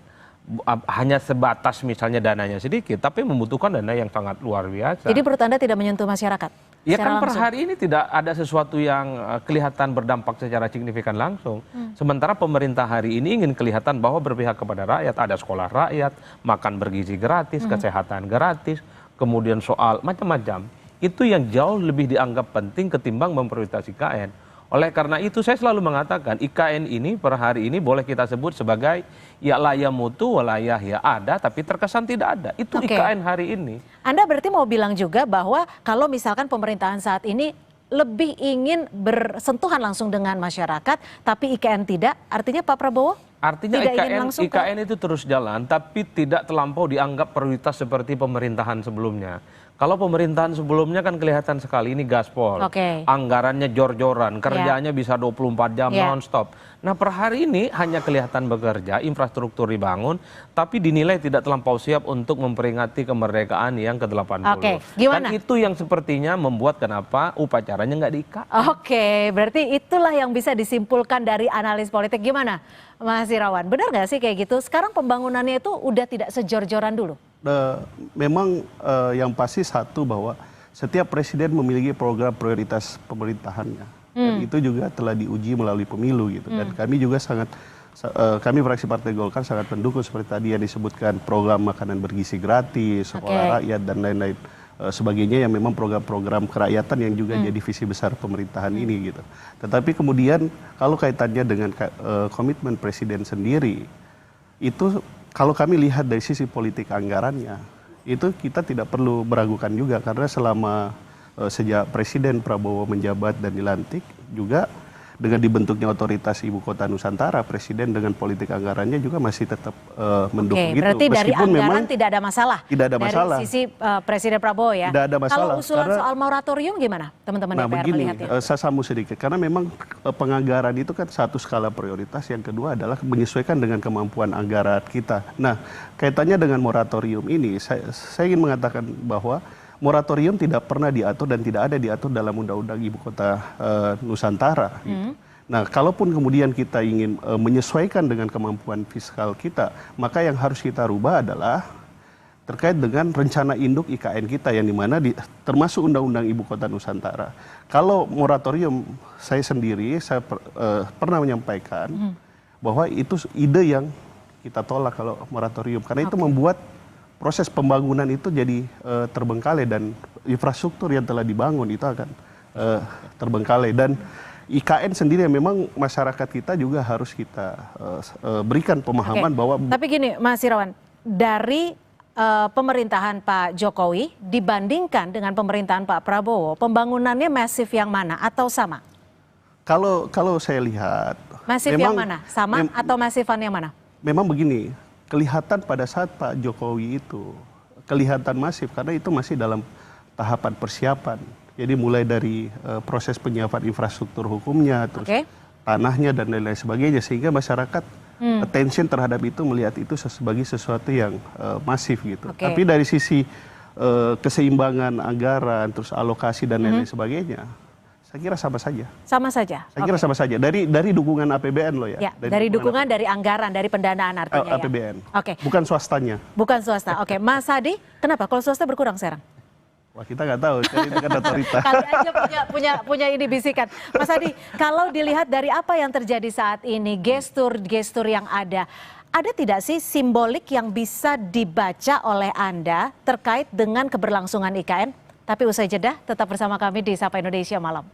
hanya sebatas misalnya dananya sedikit, tapi membutuhkan dana yang sangat luar biasa.
Jadi menurut Anda tidak menyentuh masyarakat?
Ya kan per hari ini tidak ada sesuatu yang kelihatan berdampak secara signifikan langsung. Sementara pemerintah hari ini ingin kelihatan bahwa berpihak kepada rakyat, ada sekolah rakyat, makan bergizi gratis, kesehatan gratis, kemudian soal macam-macam. Itu yang jauh lebih dianggap penting ketimbang memprioritaskan IKN. Oleh karena itu saya selalu mengatakan IKN ini per hari ini boleh kita sebut sebagai ya layah mutu walayah ya ada tapi terkesan tidak ada. Itu IKN hari ini.
Anda berarti mau bilang juga bahwa kalau misalkan pemerintahan saat ini lebih ingin bersentuhan langsung dengan masyarakat tapi IKN tidak, artinya Pak Prabowo
artinya
tidak
IKN itu terus jalan tapi tidak terlampau dianggap prioritas seperti pemerintahan sebelumnya. Kalau pemerintahan sebelumnya kan kelihatan sekali ini gaspol, anggarannya jor-joran, kerjanya bisa 24 jam non-stop. Nah per hari ini hanya kelihatan bekerja, infrastruktur dibangun, tapi dinilai tidak terlampau siap untuk memperingati kemerdekaan yang ke-80.
Gimana?
Dan itu yang sepertinya membuat kenapa upacaranya nggak di-IKN.
Berarti itulah yang bisa disimpulkan dari analis politik. Gimana Mas Irawan, benar nggak sih kayak gitu? Sekarang pembangunannya itu udah tidak sejor-joran dulu?
Memang yang pasti satu bahwa setiap presiden memiliki program prioritas pemerintahannya dan itu juga telah diuji melalui pemilu gitu. Dan kami juga kami fraksi Partai Golkar sangat mendukung seperti tadi yang disebutkan program makanan bergizi gratis, sekolah rakyat dan lain-lain sebagainya yang memang program-program kerakyatan yang juga jadi visi besar pemerintahan ini gitu. Tetapi kemudian kalau kaitannya dengan komitmen presiden sendiri itu kalau kami lihat dari sisi politik anggarannya, itu kita tidak perlu meragukan juga karena selama sejak Presiden Prabowo menjabat dan dilantik juga dengan dibentuknya otoritas Ibu Kota Nusantara, Presiden dengan politik anggarannya juga masih tetap mendukung gitu.
Berarti dari anggaran tidak ada masalah?
Tidak ada masalah.
Dari sisi Presiden Prabowo ya?
Tidak ada masalah.
Kalau usulan soal moratorium gimana teman-teman DPR melihatnya?
Saya sambung sedikit, karena memang penganggaran itu kan satu skala prioritas, yang kedua adalah menyesuaikan dengan kemampuan anggaran kita. Nah, kaitannya dengan moratorium ini, saya ingin mengatakan bahwa moratorium tidak pernah diatur dan tidak ada diatur dalam Undang-Undang Ibu Kota Nusantara. Gitu. Nah, kalaupun kemudian kita ingin menyesuaikan dengan kemampuan fiskal kita, maka yang harus kita rubah adalah terkait dengan rencana induk IKN kita yang dimana termasuk Undang-Undang Ibu Kota Nusantara. Kalau moratorium, saya pernah menyampaikan bahwa itu ide yang kita tolak kalau moratorium, karena itu membuat proses pembangunan itu jadi terbengkalai dan infrastruktur yang telah dibangun itu akan terbengkalai. Dan IKN sendiri memang masyarakat kita juga harus kita berikan pemahaman bahwa...
Tapi gini Mas Irawan, dari pemerintahan Pak Jokowi dibandingkan dengan pemerintahan Pak Prabowo, pembangunannya masif yang mana atau sama?
Kalau saya lihat...
Masif yang mana? Sama atau masifan yang mana?
Memang begini, kelihatan pada saat Pak Jokowi itu kelihatan masif karena itu masih dalam tahapan persiapan. Jadi mulai dari proses penyiapan infrastruktur hukumnya, terus tanahnya dan lain-lain sebagainya, sehingga masyarakat attention terhadap itu melihat itu sebagai sesuatu yang masif gitu. Tapi dari sisi keseimbangan anggaran, terus alokasi dan lain-lain sebagainya, saya kira sama saja.
Sama saja?
Saya kira sama saja. Dari dukungan APBN loh ya.
Dari dukungan, dari anggaran, dari pendanaan artinya
APBN. Bukan swastanya.
Bukan swasta. Mas Hadi, kenapa kalau swasta berkurang sekarang?
Wah, kita nggak tahu, itu kan otorita.
Kali aja punya ini bisikan. Mas Adi, kalau dilihat dari apa yang terjadi saat ini, gestur yang ada tidak sih simbolik yang bisa dibaca oleh Anda terkait dengan keberlangsungan IKN? Tapi usai jeda, tetap bersama kami di Sapa Indonesia Malam.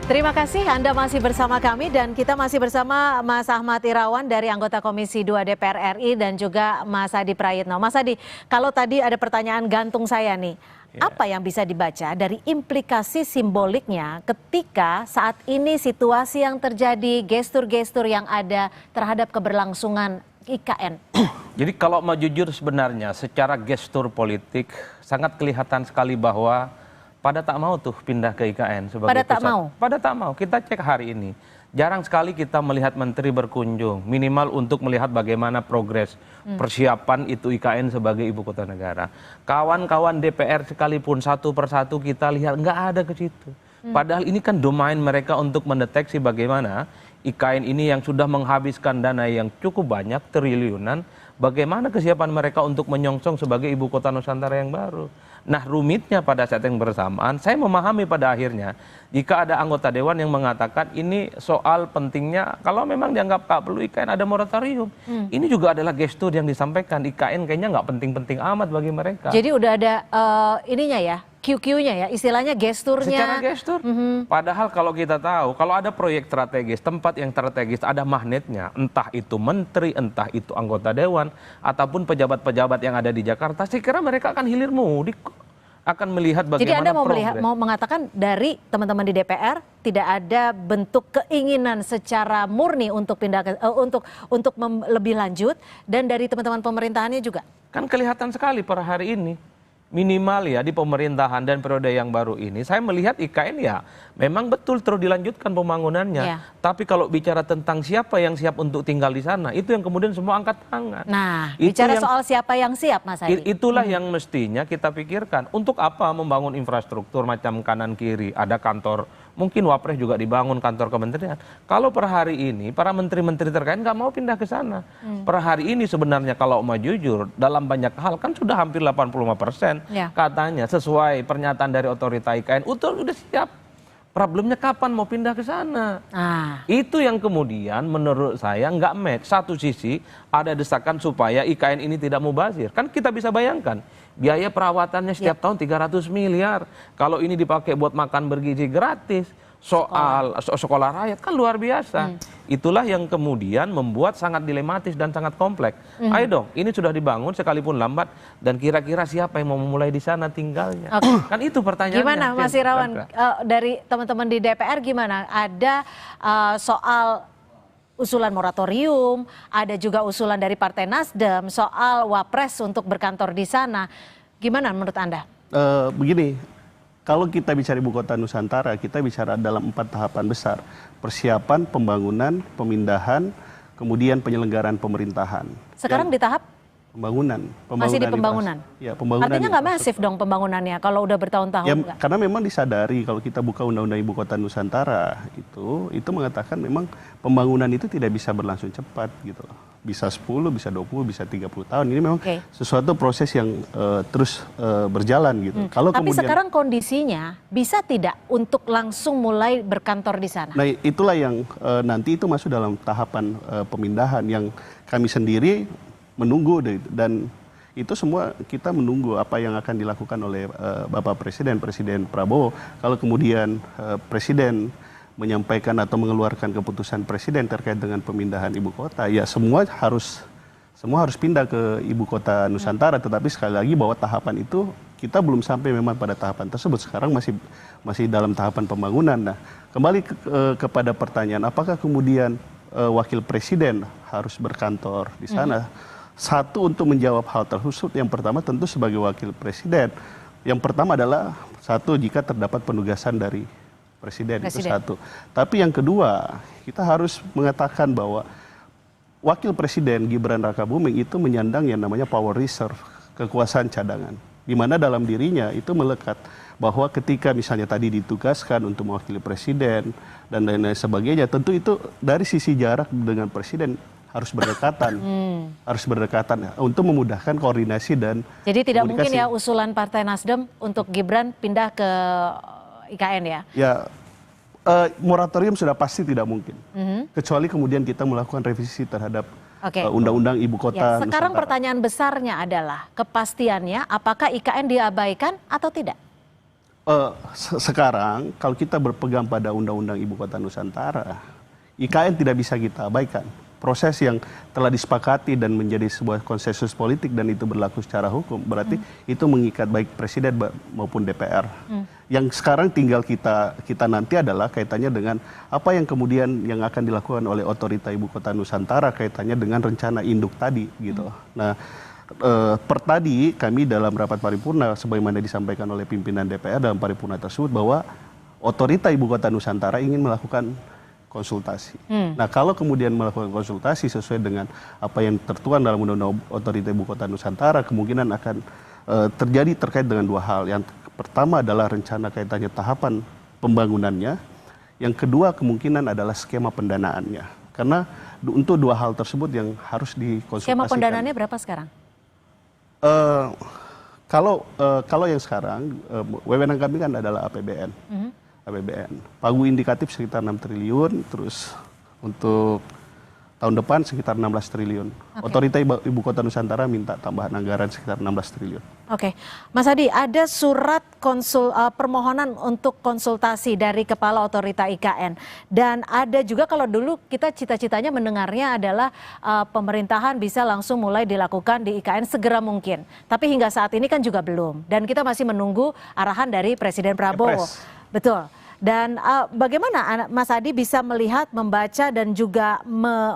Terima kasih Anda masih bersama kami dan kita masih bersama Mas Ahmad Irawan dari anggota Komisi 2 DPR RI dan juga Mas Adi Prayitno. Mas Adi, kalau tadi ada pertanyaan gantung saya nih, apa yang bisa dibaca dari implikasi simboliknya ketika saat ini situasi yang terjadi, gestur-gestur yang ada terhadap keberlangsungan IKN?
Jadi kalau mau jujur sebenarnya secara gestur politik sangat kelihatan sekali bahwa pada tak mau tuh pindah ke IKN sebagai
pada
pusat.
tak mau.
Pada tak mau. Kita cek hari ini. Jarang sekali kita melihat menteri berkunjung, minimal untuk melihat bagaimana progres persiapan itu IKN sebagai ibu kota negara. Kawan-kawan DPR sekalipun satu persatu kita lihat nggak ada ke situ. Padahal ini kan domain mereka untuk mendeteksi bagaimana IKN ini yang sudah menghabiskan dana yang cukup banyak, triliunan, bagaimana kesiapan mereka untuk menyongsong sebagai ibu kota Nusantara yang baru. Nah, rumitnya pada saat yang bersamaan, saya memahami pada akhirnya jika ada anggota dewan yang mengatakan ini soal pentingnya, kalau memang dianggap tak perlu IKN ada moratorium. Ini juga adalah gestur yang disampaikan, IKN kayaknya nggak penting-penting amat bagi mereka.
Jadi udah ada ininya ya, QQ-nya ya, istilahnya gesturnya.
Secara gestur. Padahal kalau kita tahu, kalau ada proyek strategis, tempat yang strategis ada magnetnya, entah itu menteri, entah itu anggota dewan, ataupun pejabat-pejabat yang ada di Jakarta, saya kira mereka akan hilir mudik, akan melihat bagaimana
Jadi Anda
progres.
mau mengatakan dari teman-teman di DPR tidak ada bentuk keinginan secara murni untuk pindah ke, untuk lebih lanjut, dan dari teman-teman pemerintahannya juga?
Kan kelihatan sekali per hari ini. Minimal ya di pemerintahan dan periode yang baru ini, saya melihat IKN ya memang betul terus dilanjutkan pembangunannya. Tapi kalau bicara tentang siapa yang siap untuk tinggal di sana, itu yang kemudian semua angkat tangan.
Nah, bicara soal siapa yang siap, Mas Adi.
Itulah yang mestinya kita pikirkan. Untuk apa membangun infrastruktur macam kanan kiri, ada kantor, mungkin Wapres juga dibangun kantor kementerian. Kalau per hari ini para menteri-menteri terkait nggak mau pindah ke sana. Per hari ini sebenarnya kalau mau jujur dalam banyak hal kan sudah hampir 85% katanya sesuai pernyataan dari otorita IKN udah siap. Problemnya kapan mau pindah ke sana? Itu yang kemudian menurut saya nggak match. Satu sisi ada desakan supaya IKN ini tidak mubazir. Kan kita bisa bayangkan biaya perawatannya setiap tahun 300 miliar. Kalau ini dipakai buat makan bergizi gratis, soal sekolah rakyat kan luar biasa. Itulah yang kemudian membuat sangat dilematis dan sangat kompleks. Ayo dong, ini sudah dibangun sekalipun lambat dan kira-kira siapa yang mau memulai di sana tinggalnya? Kan itu pertanyaannya.
Gimana Mas Irawan, dari teman-teman di DPR gimana? Ada soal usulan moratorium, ada juga usulan dari Partai Nasdem soal Wapres untuk berkantor di sana. Gimana menurut Anda?
Begini, kalau kita bicara ibu kota Nusantara, kita bicara dalam 4 tahapan besar. Persiapan, pembangunan, pemindahan, kemudian penyelenggaraan pemerintahan.
Sekarang di tahap?
Pembangunan.
Masih di pembangunan?
Ya, pembangunan.
Artinya nggak masif dong pembangunannya kalau udah bertahun-tahun?
Ya, karena memang disadari kalau kita buka Undang-Undang Ibu Kota Nusantara itu mengatakan memang pembangunan itu tidak bisa berlangsung cepat gitu. Bisa 10, bisa 20, bisa 30 tahun. Ini memang sesuatu proses yang terus berjalan gitu.
Tapi sekarang kondisinya bisa tidak untuk langsung mulai berkantor di sana?
Nah, itulah yang nanti itu masuk dalam tahapan pemindahan yang kami sendiri menunggu, dan itu semua kita menunggu apa yang akan dilakukan oleh Bapak Presiden Prabowo. Kalau kemudian Presiden menyampaikan atau mengeluarkan keputusan Presiden terkait dengan pemindahan ibu kota, ya semua harus pindah ke ibu kota Nusantara. Tetapi sekali lagi bahwa tahapan itu kita belum sampai memang pada tahapan tersebut. Sekarang masih dalam tahapan pembangunan. Nah, kembali kepada pertanyaan, apakah kemudian Wakil Presiden harus berkantor di sana? Satu, untuk menjawab hal tersebut, yang pertama tentu sebagai Wakil Presiden, yang pertama adalah satu, jika terdapat penugasan dari Presiden. Itu satu. Tapi yang kedua, kita harus mengatakan bahwa Wakil Presiden Gibran Rakabuming itu menyandang yang namanya power reserve, kekuasaan cadangan. di mana dalam dirinya itu melekat bahwa ketika misalnya tadi ditugaskan untuk mewakili presiden dan lain-lain sebagainya, tentu itu dari sisi jarak dengan presiden harus berdekatan, harus berdekatan untuk memudahkan koordinasi dan
Jadi tidak
komunikasi.
mungkin ya usulan Partai Nasdem untuk Gibran pindah ke IKN ya?
Ya, moratorium sudah pasti tidak mungkin, kecuali kemudian kita melakukan revisi terhadap undang-undang ibu kota.
Ya, sekarang
Nusantara.
pertanyaan besarnya adalah kepastiannya apakah IKN diabaikan atau tidak?
Sekarang kalau kita berpegang pada undang-undang ibu kota Nusantara, IKN tidak bisa kita abaikan. Proses yang telah disepakati dan menjadi sebuah konsensus politik dan itu berlaku secara hukum, berarti itu mengikat baik presiden maupun DPR. Yang sekarang tinggal kita nanti adalah kaitannya dengan apa yang kemudian yang akan dilakukan oleh otorita ibu kota Nusantara kaitannya dengan rencana induk tadi gitu. Nah, per tadi kami dalam rapat paripurna sebagaimana disampaikan oleh pimpinan DPR dalam paripurna tersebut bahwa otorita ibu kota Nusantara ingin melakukan konsultasi. Nah, kalau kemudian melakukan konsultasi sesuai dengan apa yang tertuang dalam undang-undang otorita ibu kota Nusantara, kemungkinan akan terjadi terkait dengan dua hal. Yang pertama adalah rencana kaitannya tahapan pembangunannya. Yang kedua kemungkinan adalah skema pendanaannya. Karena untuk dua hal tersebut yang harus dikonsultasikan.
Skema pendanaannya berapa sekarang?
Kalau yang sekarang wewenang kami kan adalah APBN. APBN. Pagu indikatif sekitar 6 triliun, terus untuk tahun depan sekitar 16 triliun. Otorita Ibu Kota Nusantara minta tambahan anggaran sekitar 16 triliun.
Oke, Mas Hadi, ada surat permohonan untuk konsultasi dari Kepala Otorita IKN. Dan ada juga kalau dulu kita cita-citanya mendengarnya adalah pemerintahan bisa langsung mulai dilakukan di IKN segera mungkin. Tapi hingga saat ini kan juga belum. Dan kita masih menunggu arahan dari Presiden Prabowo. Betul. Dan bagaimana Mas Hadi bisa melihat, membaca dan juga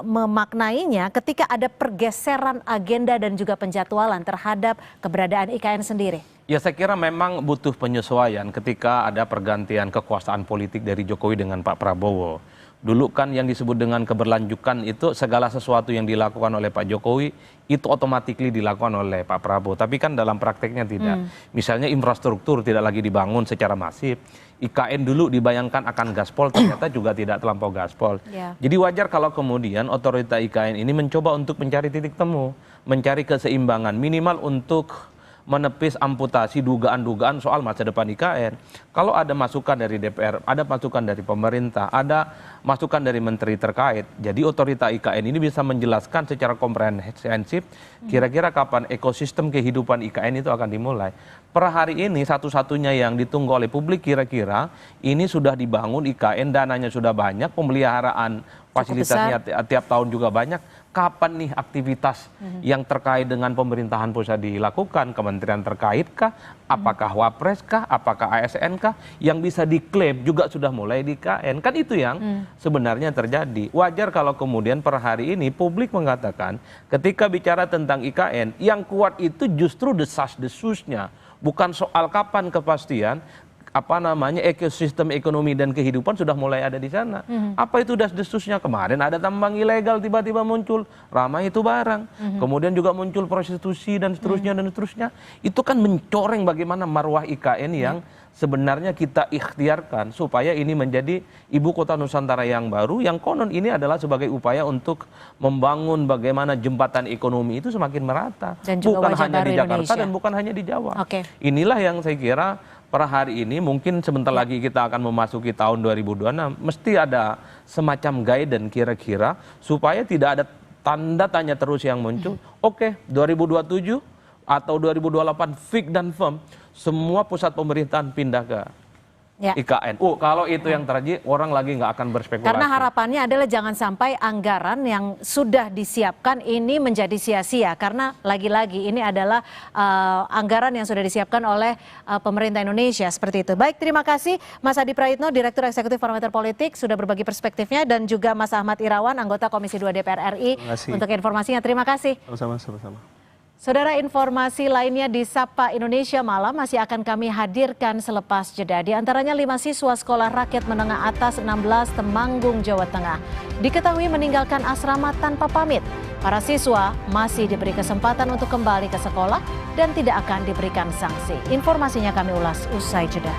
memaknainya ketika ada pergeseran agenda dan juga penjadwalan terhadap keberadaan IKN sendiri?
Ya, saya kira memang butuh penyesuaian ketika ada pergantian kekuasaan politik dari Jokowi dengan Pak Prabowo. Dulu kan yang disebut dengan keberlanjutan itu segala sesuatu yang dilakukan oleh Pak Jokowi itu otomatis dilakukan oleh Pak Prabowo. Tapi kan dalam prakteknya tidak. Misalnya infrastruktur tidak lagi dibangun secara masif. IKN dulu dibayangkan akan gaspol, ternyata juga tidak terlampau gaspol. Jadi wajar kalau kemudian otorita IKN ini mencoba untuk mencari titik temu, mencari keseimbangan minimal untuk menepis amputasi dugaan-dugaan soal masa depan IKN. Kalau ada masukan dari DPR, ada masukan dari pemerintah, ada masukan dari menteri terkait, jadi otorita IKN ini bisa menjelaskan secara komprehensif kira-kira kapan ekosistem kehidupan IKN itu akan dimulai. Per hari ini satu-satunya yang ditunggu oleh publik kira-kira ini sudah dibangun IKN, dananya sudah banyak, pemeliharaan fasilitasnya tiap tahun juga banyak. Kapan nih aktivitas yang terkait dengan pemerintahan pusat dilakukan? Kementerian terkait kah? Apakah Wapres kah? Apakah ASN kah? Yang bisa diklaim juga sudah mulai di IKN. Kan itu yang sebenarnya terjadi. Wajar kalau kemudian per hari ini publik mengatakan ketika bicara tentang IKN, yang kuat itu justru desas-desusnya. Bukan soal kapan kepastian, ekosistem ekonomi dan kehidupan sudah mulai ada di sana. Apa itu das-desusnya? Kemarin ada tambang ilegal tiba-tiba muncul, ramai itu barang. Kemudian juga muncul prostitusi dan seterusnya dan seterusnya. Itu kan mencoreng bagaimana marwah IKN yang sebenarnya kita ikhtiarkan supaya ini menjadi ibu kota Nusantara yang baru, yang konon ini adalah sebagai upaya untuk membangun bagaimana jembatan ekonomi itu semakin merata.
Dan juga
bukan hanya di Jakarta
Indonesia.
dan bukan hanya di Jawa. Inilah yang saya kira per hari ini mungkin sebentar lagi kita akan memasuki tahun 2026, mesti ada semacam guidance kira-kira supaya tidak ada tanda tanya terus yang muncul. 2027 atau 2028 fix dan firm semua pusat pemerintahan pindah ke IKN. Kalau itu yang terjadi, orang lagi nggak akan berspekulasi.
Karena harapannya adalah jangan sampai anggaran yang sudah disiapkan ini menjadi sia-sia. Karena lagi-lagi ini adalah anggaran yang sudah disiapkan oleh pemerintah Indonesia seperti itu. Baik, terima kasih Mas Hadi Praitno, Direktur Eksekutif Parameter Politik, sudah berbagi perspektifnya, dan juga Mas Ahmad Irawan, anggota Komisi 2 DPR RI untuk informasinya. Terima kasih.
Sama-sama.
Saudara, informasi lainnya di Sapa Indonesia Malam masih akan kami hadirkan selepas jeda. Di antaranya 5 siswa sekolah rakyat menengah atas 16 Temanggung, Jawa Tengah diketahui meninggalkan asrama tanpa pamit. Para siswa masih diberi kesempatan untuk kembali ke sekolah dan tidak akan diberikan sanksi. Informasinya kami ulas usai jeda.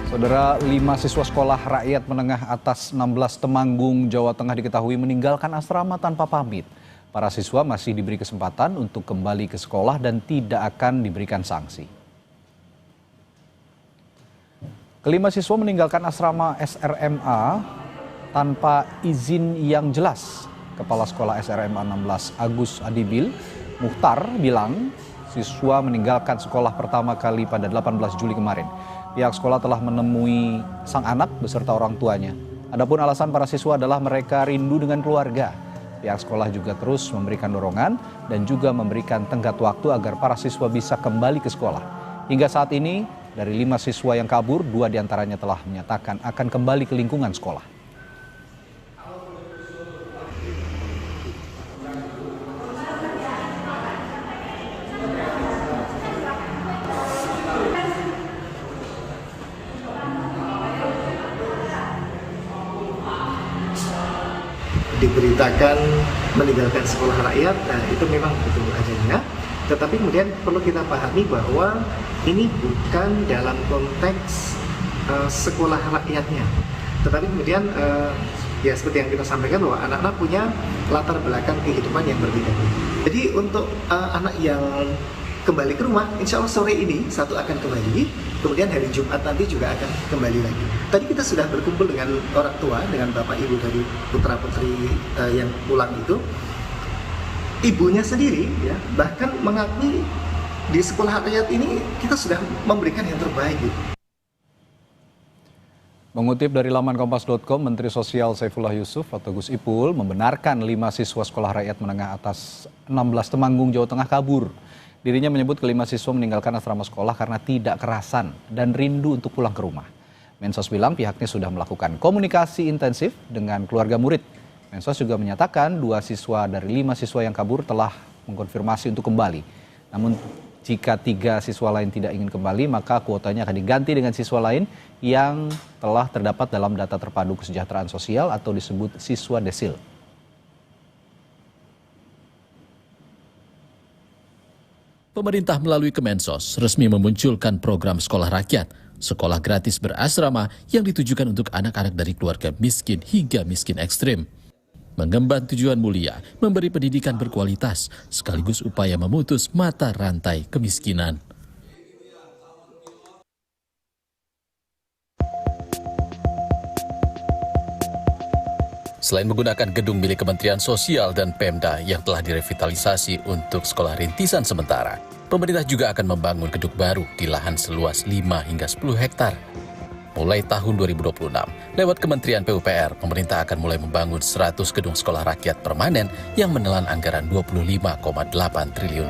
Saudara, 5 siswa sekolah rakyat menengah atas 16 Temanggung, Jawa Tengah diketahui meninggalkan asrama tanpa pamit. Para siswa masih diberi kesempatan untuk kembali ke sekolah dan tidak akan diberikan sanksi. Kelima siswa meninggalkan asrama SRMA tanpa izin yang jelas. Kepala Sekolah SRMA 16 Agus Adibil Muhtar bilang siswa meninggalkan sekolah pertama kali pada 18 Juli kemarin. Pihak sekolah telah menemui sang anak beserta orang tuanya. Adapun alasan para siswa adalah mereka rindu dengan keluarga. Pihak sekolah juga terus memberikan dorongan dan juga memberikan tenggat waktu agar para siswa bisa kembali ke sekolah. Hingga saat ini, dari 5 siswa yang kabur, 2 diantaranya telah menyatakan akan kembali ke lingkungan sekolah.
Diberitakan meninggalkan sekolah rakyat, nah itu memang betul adanya. Tetapi kemudian perlu kita pahami bahwa ini bukan dalam konteks sekolah rakyatnya. Tetapi kemudian ya seperti yang kita sampaikan bahwa anak-anak punya latar belakang kehidupan yang berbeda. Jadi untuk anak yang kembali ke rumah, insya Allah sore ini satu akan kembali, kemudian hari Jumat nanti juga akan kembali lagi. Tadi kita sudah berkumpul dengan orang tua, dengan bapak ibu dari putra putri yang pulang itu. Ibunya sendiri ya bahkan mengakui di sekolah rakyat ini kita sudah memberikan yang terbaik.
Mengutip dari laman kompas.com, Menteri Sosial Saifullah Yusuf atau Gus Ipul membenarkan 5 siswa sekolah rakyat menengah atas 16 Temanggung, Jawa Tengah kabur. Dirinya menyebut kelima siswa meninggalkan asrama sekolah karena tidak kerasan dan rindu untuk pulang ke rumah. Mensos bilang pihaknya sudah melakukan komunikasi intensif dengan keluarga murid. Mensos juga menyatakan 2 siswa dari 5 siswa yang kabur telah mengkonfirmasi untuk kembali. Namun jika 3 siswa lain tidak ingin kembali, maka kuotanya akan diganti dengan siswa lain yang telah terdapat dalam data terpadu kesejahteraan sosial atau disebut siswa desil.
Pemerintah melalui Kemensos resmi memunculkan program sekolah rakyat, sekolah gratis berasrama yang ditujukan untuk anak-anak dari keluarga miskin hingga miskin ekstrim. Mengemban tujuan mulia, memberi pendidikan berkualitas, sekaligus upaya memutus mata rantai kemiskinan. Selain menggunakan gedung milik Kementerian Sosial dan Pemda yang telah direvitalisasi untuk sekolah rintisan sementara, pemerintah juga akan membangun gedung baru di lahan seluas 5 hingga 10 hektar. Mulai tahun 2026, lewat Kementerian PUPR, pemerintah akan mulai membangun 100 gedung sekolah rakyat permanen yang menelan anggaran Rp25,8 triliun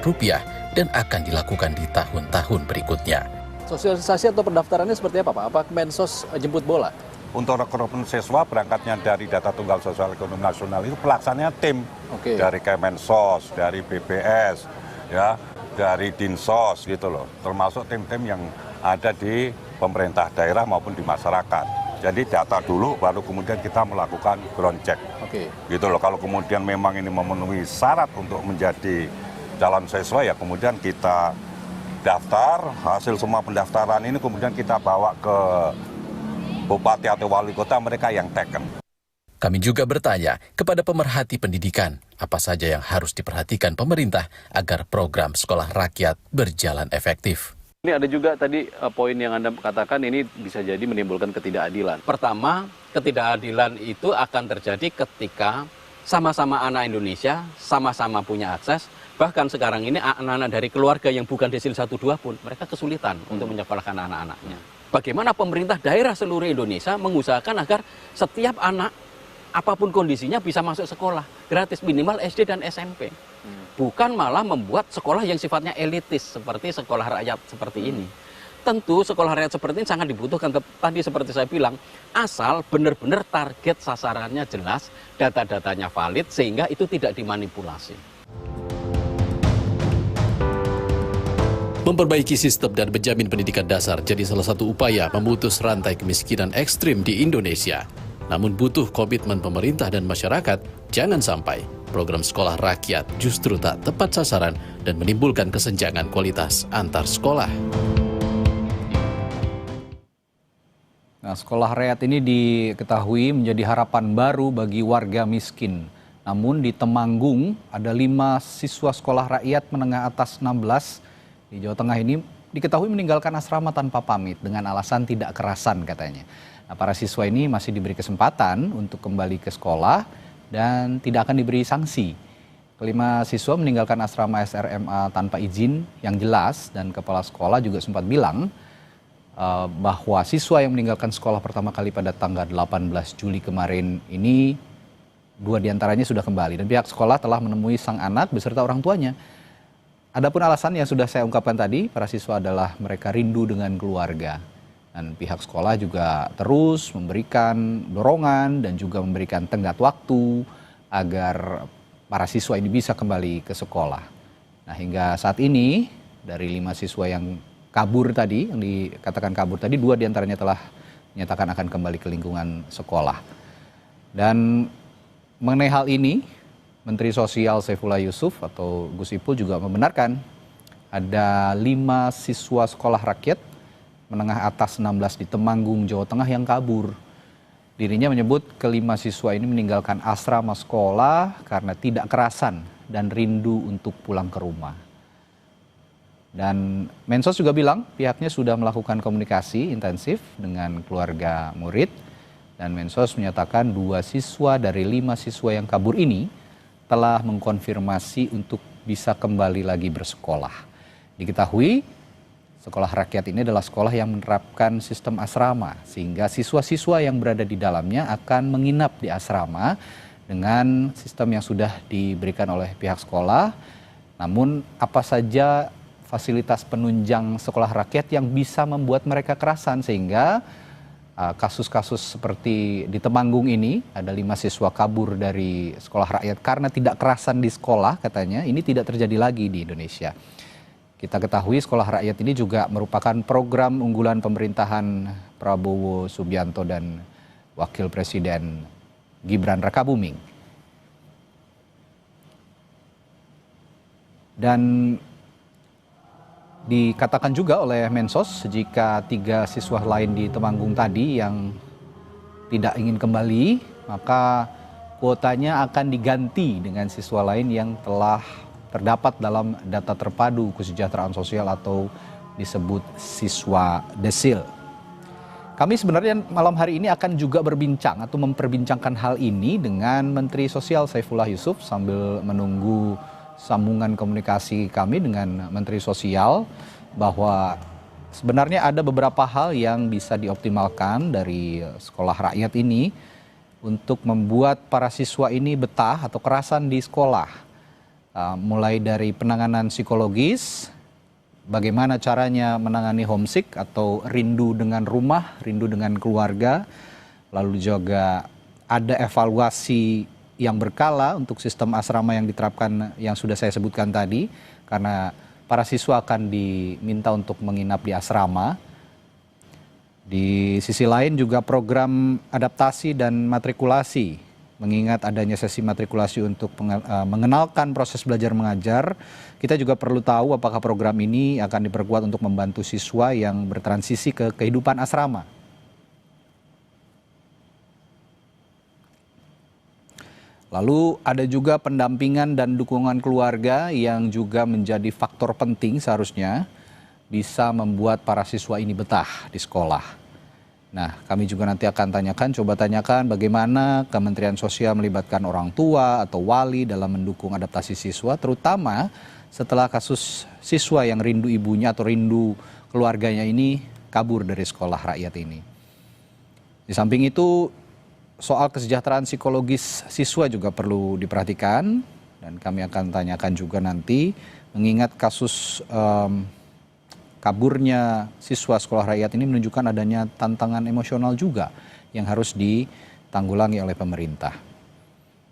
dan akan dilakukan di tahun-tahun berikutnya.
Sosialisasi atau pendaftarannya seperti apa, Pak? Apa Kemensos jemput bola?
Untuk rekrutmen siswa berangkatnya dari data tunggal sosial ekonomi nasional itu pelaksananya tim dari Kemensos, dari BPS, ya, dari Dinsos gitu loh, termasuk tim-tim yang ada di pemerintah daerah maupun di masyarakat. Jadi data dulu, baru kemudian kita melakukan ground check. Gitu loh. Kalau kemudian memang ini memenuhi syarat untuk menjadi calon siswa, ya kemudian kita daftar. Hasil semua pendaftaran ini kemudian kita bawa ke bupati atau wali kota, mereka yang taken.
Kami juga bertanya kepada pemerhati pendidikan, apa saja yang harus diperhatikan pemerintah agar program sekolah rakyat berjalan efektif.
Ini ada juga tadi poin yang Anda katakan ini bisa jadi menimbulkan ketidakadilan. Pertama, ketidakadilan itu akan terjadi ketika sama-sama anak Indonesia, sama-sama punya akses. Bahkan sekarang ini anak-anak dari keluarga yang bukan desil 1-2 pun, mereka kesulitan untuk menyekolahkan anak-anaknya. bagaimana pemerintah daerah seluruh Indonesia mengusahakan agar setiap anak apapun kondisinya bisa masuk sekolah gratis minimal SD dan SMP. Bukan malah membuat sekolah yang sifatnya elitis seperti sekolah rakyat seperti ini. Tentu sekolah rakyat seperti ini sangat dibutuhkan, tadi seperti saya bilang, asal benar-benar target sasarannya jelas, data-datanya valid sehingga itu tidak dimanipulasi.
Memperbaiki sistem dan menjamin pendidikan dasar jadi salah satu upaya memutus rantai kemiskinan ekstrim di Indonesia. Namun butuh komitmen pemerintah dan masyarakat, jangan sampai program sekolah rakyat justru tak tepat sasaran dan menimbulkan kesenjangan kualitas antar sekolah.
Nah, sekolah rakyat ini diketahui menjadi harapan baru bagi warga miskin. Namun di Temanggung ada 5 siswa sekolah rakyat menengah atas 16 di Jawa Tengah ini diketahui meninggalkan asrama tanpa pamit dengan alasan tidak kerasan katanya. Nah, para siswa ini masih diberi kesempatan untuk kembali ke sekolah dan tidak akan diberi sanksi. Kelima siswa meninggalkan asrama SRMA tanpa izin yang jelas dan kepala sekolah juga sempat bilang bahwa siswa yang meninggalkan sekolah pertama kali pada tanggal 18 Juli kemarin ini 2 diantaranya sudah kembali dan pihak sekolah telah menemui sang anak beserta orang tuanya. Adapun alasan yang sudah saya ungkapkan tadi, para siswa adalah mereka rindu dengan keluarga. Dan pihak sekolah juga terus memberikan dorongan dan juga memberikan tenggat waktu agar para siswa ini bisa kembali ke sekolah. Nah, hingga saat ini dari 5 siswa yang kabur tadi, yang dikatakan kabur tadi, 2 diantaranya telah menyatakan akan kembali ke lingkungan sekolah. Dan mengenai hal ini, Menteri Sosial Saifullah Yusuf atau Gus Ipul juga membenarkan ada 5 siswa sekolah rakyat menengah atas 16 di Temanggung, Jawa Tengah yang kabur. Dirinya menyebut ke-5 siswa ini meninggalkan asrama sekolah karena tidak kerasan dan rindu untuk pulang ke rumah. Dan Mensos juga bilang pihaknya sudah melakukan komunikasi intensif dengan keluarga murid. Dan Mensos menyatakan 2 siswa dari 5 siswa yang kabur ini telah mengkonfirmasi untuk bisa kembali lagi bersekolah. Diketahui sekolah rakyat ini adalah sekolah yang menerapkan sistem asrama sehingga siswa-siswa yang berada di dalamnya akan menginap di asrama dengan sistem yang sudah diberikan oleh pihak sekolah. Namun apa saja fasilitas penunjang sekolah rakyat yang bisa membuat mereka kerasan sehingga kasus-kasus seperti di Temanggung ini ada 5 siswa kabur dari sekolah rakyat karena tidak kerasan di sekolah katanya, ini tidak terjadi lagi di Indonesia. Kita ketahui sekolah rakyat ini juga merupakan program unggulan pemerintahan Prabowo Subianto dan Wakil Presiden Gibran Rakabuming. Dan dikatakan juga oleh Mensos jika 3 siswa lain di Temanggung tadi yang tidak ingin kembali, maka kuotanya akan diganti dengan siswa lain yang telah terdapat dalam data terpadu kesejahteraan sosial atau disebut siswa desil. Kami sebenarnya malam hari ini akan juga berbincang atau memperbincangkan hal ini dengan Menteri Sosial Saifullah Yusuf sambil menunggu sambungan komunikasi kami dengan Menteri Sosial bahwa sebenarnya ada beberapa hal yang bisa dioptimalkan dari sekolah rakyat ini untuk membuat para siswa ini betah atau kerasan di sekolah. Mulai dari penanganan psikologis, bagaimana caranya menangani homesick atau rindu dengan rumah, rindu dengan keluarga, lalu juga ada evaluasi yang berkala untuk sistem asrama yang diterapkan yang sudah saya sebutkan tadi, karena para siswa akan diminta untuk menginap di asrama. Di sisi lain juga program adaptasi dan matrikulasi, mengingat adanya sesi matrikulasi untuk mengenalkan proses belajar mengajar. Kita juga perlu tahu apakah program ini akan diperkuat untuk membantu siswa yang bertransisi ke kehidupan asrama. Lalu ada juga pendampingan dan dukungan keluarga yang juga menjadi faktor penting seharusnya bisa membuat para siswa ini betah di sekolah. Nah, kami juga nanti akan coba tanyakan bagaimana Kementerian Sosial melibatkan orang tua atau wali dalam mendukung adaptasi siswa, terutama setelah kasus siswa yang rindu ibunya atau rindu keluarganya ini kabur dari sekolah rakyat ini. Di samping itu, soal kesejahteraan psikologis siswa juga perlu diperhatikan, dan kami akan tanyakan juga nanti, mengingat kasus kaburnya siswa sekolah rakyat ini menunjukkan adanya tantangan emosional juga yang harus ditanggulangi oleh pemerintah.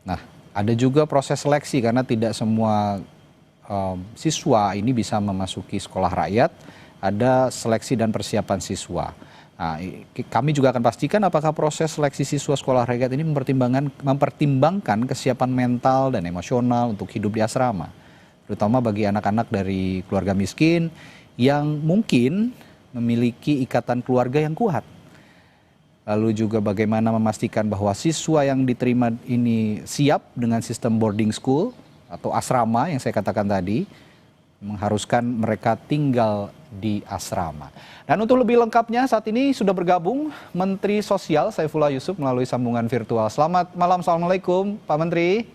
Nah, ada juga proses seleksi karena tidak semua siswa ini bisa memasuki sekolah rakyat, ada seleksi dan persiapan siswa. Nah, kami juga akan pastikan apakah proses seleksi siswa sekolah rakyat ini mempertimbangkan kesiapan mental dan emosional untuk hidup di asrama, terutama bagi anak-anak dari keluarga miskin yang mungkin memiliki ikatan keluarga yang kuat. Lalu juga bagaimana memastikan bahwa siswa yang diterima ini siap dengan sistem boarding school atau asrama yang saya katakan tadi, mengharuskan mereka tinggal di asrama. Dan untuk lebih lengkapnya saat ini sudah bergabung Menteri Sosial Saifullah Yusuf melalui sambungan virtual. Selamat malam, Assalamualaikum Pak Menteri.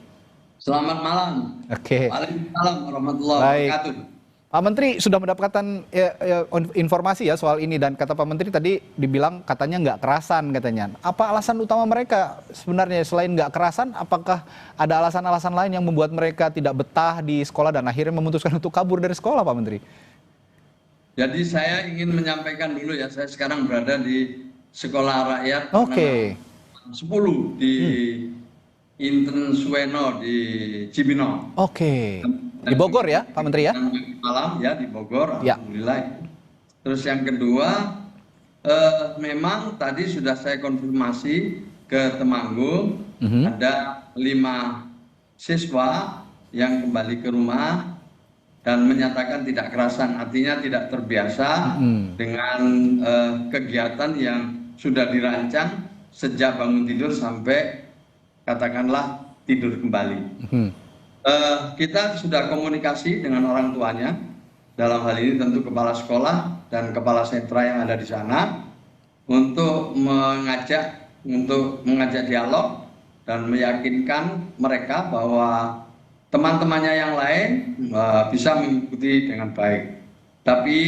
Selamat malam.
Oke.
Waalaikumsalam warahmatullahi wabarakatuh.
Pak Menteri sudah mendapatkan informasi ya soal ini, dan kata Pak Menteri tadi dibilang katanya nggak kerasan katanya. Apa alasan utama mereka sebenarnya selain nggak kerasan? Apakah ada alasan-alasan lain yang membuat mereka tidak betah di sekolah dan akhirnya memutuskan untuk kabur dari sekolah, Pak Menteri?
Jadi saya ingin menyampaikan dulu ya, saya sekarang berada di sekolah rakyat 10 di Inten Suweno di Cibinong.
Oke. Di Bogor ya, Pak Menteri ya?
Malam ya di Bogor, alhamdulillah. Terus yang kedua, memang tadi sudah saya konfirmasi ke Temanggung, ada 5 siswa yang kembali ke rumah dan menyatakan tidak kerasan, artinya tidak terbiasa dengan kegiatan yang sudah dirancang sejak bangun tidur sampai katakanlah tidur kembali. Kita sudah komunikasi dengan orang tuanya, dalam hal ini tentu kepala sekolah dan kepala sentra yang ada di sana, untuk mengajak dialog dan meyakinkan mereka bahwa teman-temannya yang lain bisa mengikuti dengan baik. Tapi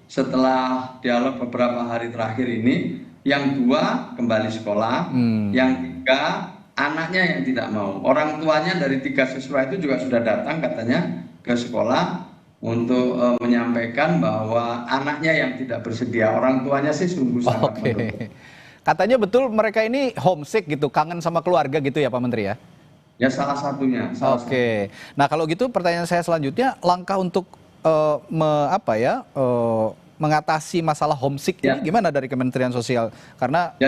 setelah dialog beberapa hari terakhir ini, yang 2 kembali sekolah, yang 3 anaknya yang tidak mau. Orang tuanya dari 3 siswa itu juga sudah datang katanya ke sekolah untuk menyampaikan bahwa anaknya yang tidak bersedia. Orang tuanya sih sungguh sangat mendukung.
Katanya betul mereka ini homesick gitu, kangen sama keluarga gitu ya Pak Menteri ya?
Ya salah satunya.
Oke. Nah kalau gitu pertanyaan saya selanjutnya, langkah untuk mengatasi masalah homesick ini gimana dari Kementerian Sosial? Karena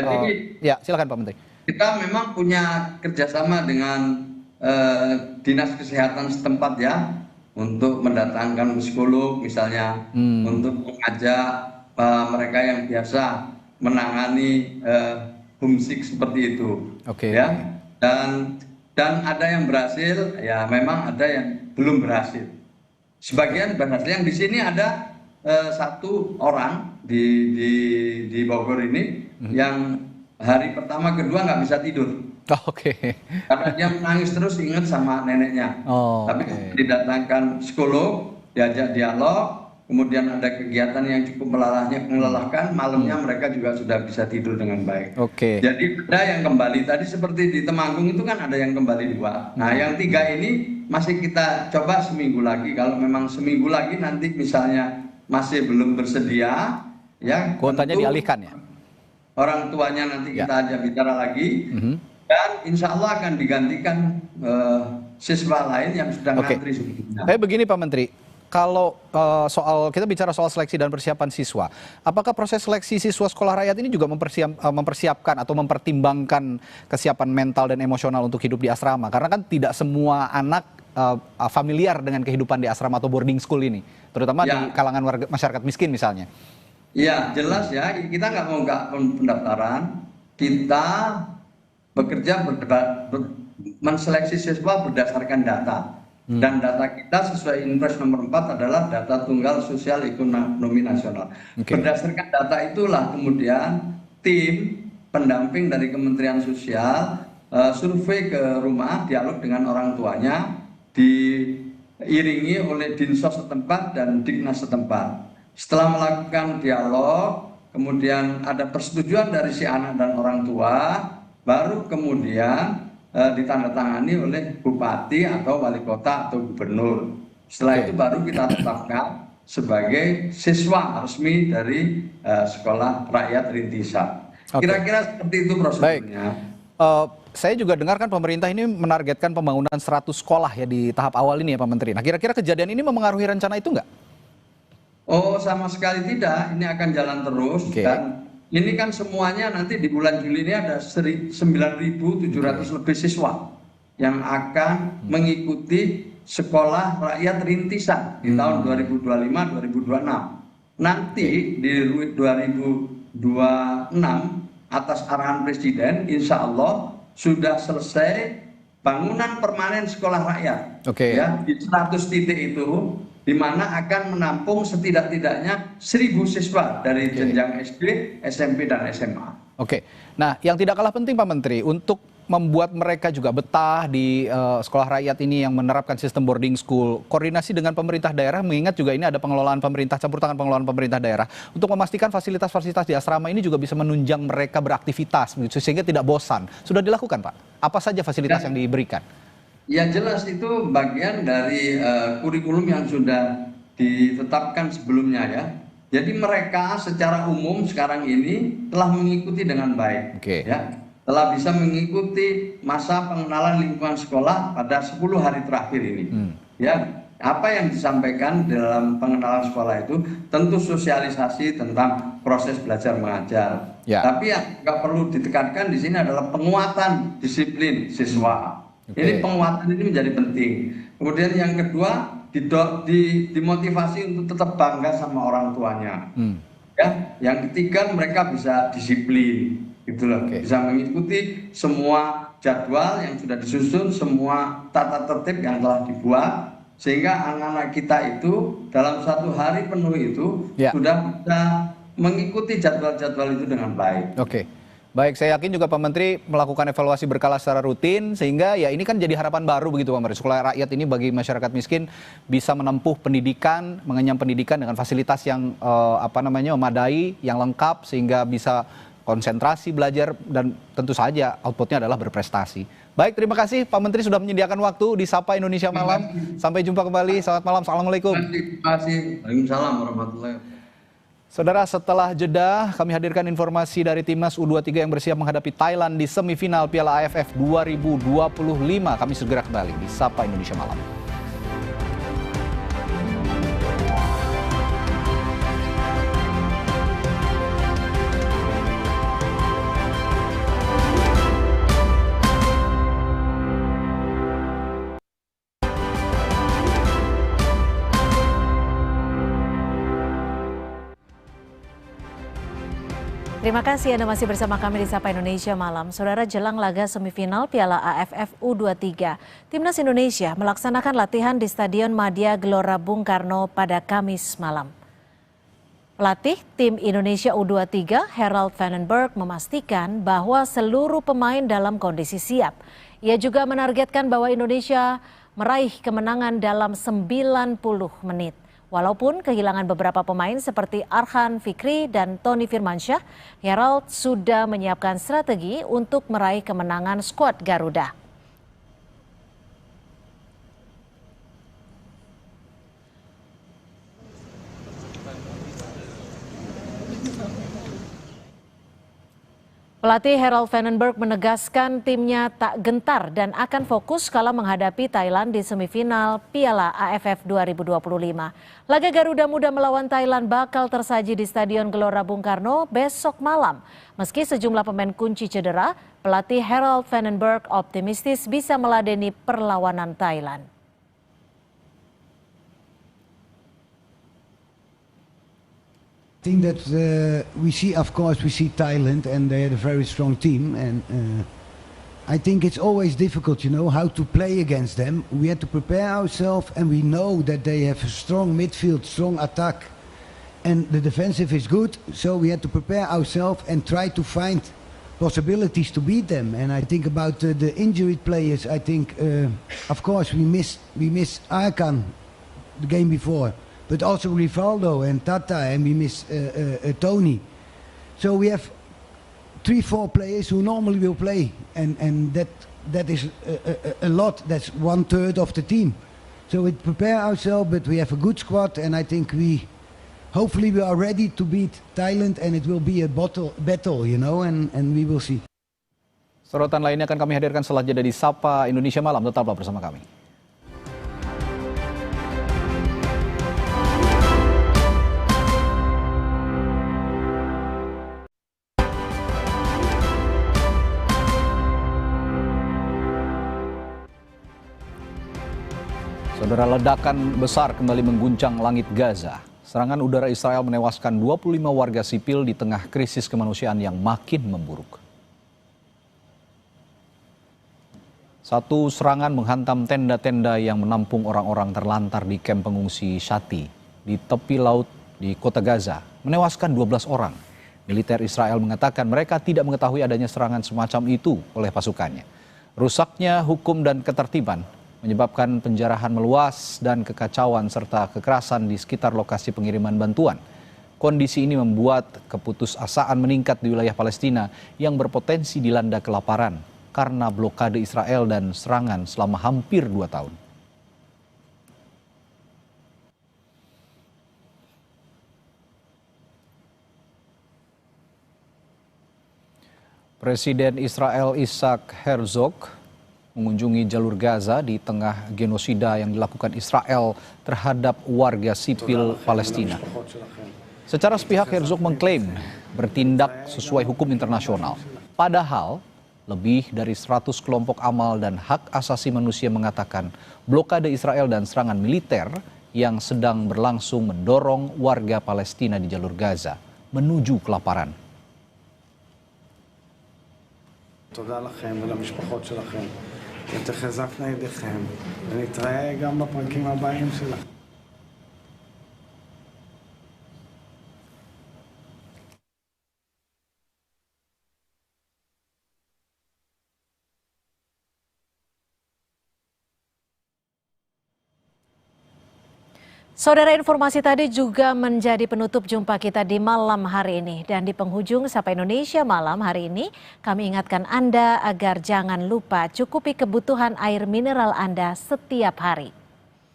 ya silakan Pak Menteri.
Kita memang punya kerjasama dengan dinas kesehatan setempat ya, untuk mendatangkan psikolog misalnya, untuk mengajak mereka yang biasa menangani homesick seperti itu. Ya. Dan ada yang berhasil, ya memang ada yang belum berhasil. Sebagian berhasil. Yang di sini ada 1 orang di Bogor ini yang hari pertama kedua nggak bisa tidur. Karena dia menangis terus, ingat sama neneknya. Tapi didatangkan psikolog, diajak dialog, kemudian ada kegiatan yang cukup melelahkan, malamnya mereka juga sudah bisa tidur dengan baik. Jadi ada yang kembali, tadi seperti di Temanggung itu kan ada yang kembali 2. Nah yang 3 ini masih kita coba seminggu lagi. Kalau memang seminggu lagi nanti misalnya masih belum bersedia, ya
kuotanya dialihkan ya?
Orang tuanya nanti kita ajak bicara lagi, dan insya Allah akan digantikan siswa lain yang sudah ngantri sebelumnya.
Begini Pak Menteri, kalau kita bicara soal seleksi dan persiapan siswa, apakah proses seleksi siswa sekolah rakyat ini juga mempersiapkan atau mempertimbangkan kesiapan mental dan emosional untuk hidup di asrama? Karena kan tidak semua anak familiar dengan kehidupan di asrama atau boarding school ini, terutama di kalangan warga masyarakat miskin misalnya.
Ya jelas ya, kita nggak mau pendaftaran, kita bekerja menseleksi siswa berdasarkan data. Dan data kita sesuai Inpres nomor 4 adalah data tunggal sosial ekonomi nasional. Berdasarkan data itulah kemudian tim pendamping dari Kementerian Sosial survei ke rumah, dialog dengan orang tuanya, diiringi oleh Dinsos setempat dan Dignas setempat. Setelah melakukan dialog, kemudian ada persetujuan dari si anak dan orang tua, baru kemudian ditandatangani oleh bupati atau wali kota atau gubernur. Setelah itu baru kita tetapkan sebagai siswa resmi dari sekolah rakyat rintisan. Kira-kira seperti itu prosedurnya.
Saya juga dengar kan pemerintah ini menargetkan pembangunan 100 sekolah ya di tahap awal ini ya Pak Menteri. Nah kira-kira kejadian ini memengaruhi rencana itu nggak? Oh sama sekali tidak, ini akan jalan terus. Dan ini kan semuanya nanti di bulan Juli ini ada 9.700 lebih siswa yang akan mengikuti sekolah rakyat rintisan di tahun 2025-2026. Nanti di 2026 atas arahan Presiden, insya Allah sudah selesai bangunan permanen sekolah rakyat. Ya, di 100 titik itu, di mana akan menampung setidak-tidaknya 1.000 siswa dari jenjang SD, SMP, dan SMA. Nah yang tidak kalah penting Pak Menteri, untuk membuat mereka juga betah di sekolah rakyat ini yang menerapkan sistem boarding school, koordinasi dengan pemerintah daerah, mengingat juga ini ada pengelolaan pemerintah, campur tangan pengelolaan pemerintah daerah, untuk memastikan fasilitas-fasilitas di asrama ini juga bisa menunjang mereka beraktivitas, sehingga tidak bosan. Sudah dilakukan Pak? Apa saja fasilitas yang diberikan?
Ya jelas itu bagian dari kurikulum yang sudah ditetapkan sebelumnya ya. Jadi mereka secara umum sekarang ini telah mengikuti dengan baik. Ya. Telah bisa mengikuti masa pengenalan lingkungan sekolah pada 10 hari terakhir ini. Ya, apa yang disampaikan dalam pengenalan sekolah itu tentu sosialisasi tentang proses belajar mengajar. Tapi yang nggak perlu ditekankan di sini adalah penguatan disiplin siswa. Ini penguatan ini menjadi penting. Kemudian yang kedua dimotivasi untuk tetap bangga sama orang tuanya. Ya, yang ketiga mereka bisa disiplin. Gitu loh, bisa mengikuti semua jadwal yang sudah disusun, semua tata tertib yang telah dibuat, sehingga anak-anak kita itu dalam 1 hari penuh itu sudah bisa mengikuti jadwal-jadwal itu dengan baik.
Baik, saya yakin juga Pak Menteri melakukan evaluasi berkala secara rutin, sehingga ya ini kan jadi harapan baru begitu Pak Menteri. Sekolah rakyat ini bagi masyarakat miskin bisa menempuh pendidikan, mengenyam pendidikan dengan fasilitas yang memadai, yang lengkap, sehingga bisa konsentrasi belajar dan tentu saja outputnya adalah berprestasi. Baik, terima kasih Pak Menteri sudah menyediakan waktu di Sapa Indonesia Malam. Sampai jumpa kembali. Selamat malam. Assalamualaikum.
Terima kasih. Waalaikumsalam warahmatullahi wabarakatuh.
Saudara, setelah jeda kami hadirkan informasi dari Timnas U23 yang bersiap menghadapi Thailand di semifinal Piala AFF 2025. Kami segera kembali di Sapa Indonesia Malam.
Terima kasih Anda masih bersama kami di Sapa Indonesia Malam. Saudara, jelang laga semifinal Piala AFF U23, Timnas Indonesia melaksanakan latihan di Stadion Madia Gelora Bung Karno pada Kamis malam. Pelatih tim Indonesia U23, Harold Vandenberg, memastikan bahwa seluruh pemain dalam kondisi siap. Ia juga menargetkan bahwa Indonesia meraih kemenangan dalam 90 menit. Walaupun kehilangan beberapa pemain seperti Arhan Fikri dan Tony Firmansyah, Harold sudah menyiapkan strategi untuk meraih kemenangan skuad Garuda. Pelatih Harold Vandenberg menegaskan timnya tak gentar dan akan fokus kala menghadapi Thailand di semifinal Piala AFF 2025. Laga Garuda Muda melawan Thailand bakal tersaji di Stadion Gelora Bung Karno besok malam. Meski sejumlah pemain kunci cedera, pelatih Harold Vandenberg optimistis bisa meladeni perlawanan Thailand.
I think that we see Thailand, and they had a very strong team, and I think it's always difficult, how to play against them. We had to prepare ourselves, and we know that they have a strong midfield, strong attack, and the defensive is good. So we had to prepare ourselves and try to find possibilities to beat them. And I think about the injured players. I think, of course, we missed Arkan the game before. But also Rivaldo and Tata, and we miss Tony. So we have 3-4 players who normally will play, and that is a lot. That's 1/3 of the team. So we prepare ourselves, but we have a good squad, and I think hopefully we are ready to beat Thailand, and it will be a battle, you know, and we will see.
Sorotan lainnya akan kami hadirkan setelah jeda di Sapa Indonesia Malam. Tetaplah bersama kami. Saudara, ledakan besar kembali mengguncang langit Gaza. Serangan udara Israel menewaskan 25 warga sipil di tengah krisis kemanusiaan yang makin memburuk. Satu serangan menghantam tenda-tenda yang menampung orang-orang terlantar di kamp pengungsi Shati di tepi laut di kota Gaza, menewaskan 12 orang. Militer Israel mengatakan mereka tidak mengetahui adanya serangan semacam itu oleh pasukannya. Rusaknya hukum dan ketertiban menyebabkan penjarahan meluas dan kekacauan serta kekerasan di sekitar lokasi pengiriman bantuan. Kondisi ini membuat keputusasaan meningkat di wilayah Palestina yang berpotensi dilanda kelaparan karena blokade Israel dan serangan selama hampir 2 tahun. Presiden Israel Isaac Herzog mengunjungi jalur Gaza di tengah genosida yang dilakukan Israel terhadap warga sipil Palestina. Secara sepihak Herzog mengklaim bertindak sesuai hukum internasional. Padahal lebih dari 100 kelompok amal dan hak asasi manusia mengatakan blokade Israel dan serangan militer yang sedang berlangsung mendorong warga Palestina di jalur Gaza menuju kelaparan.
תודה לכם ולמשפחות שלכם. ותחזקנה ידיכם, ונתראה גם בפרקים הבאים שלכם.
Saudara, informasi tadi juga menjadi penutup jumpa kita di malam hari ini. Dan di penghujung Sapa Indonesia Malam hari ini, kami ingatkan Anda agar jangan lupa cukupi kebutuhan air mineral Anda setiap hari.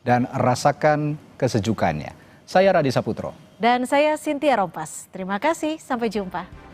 Dan rasakan kesejukannya. Saya Radi Saputro.
Dan saya Cynthia Rompas. Terima kasih, sampai jumpa.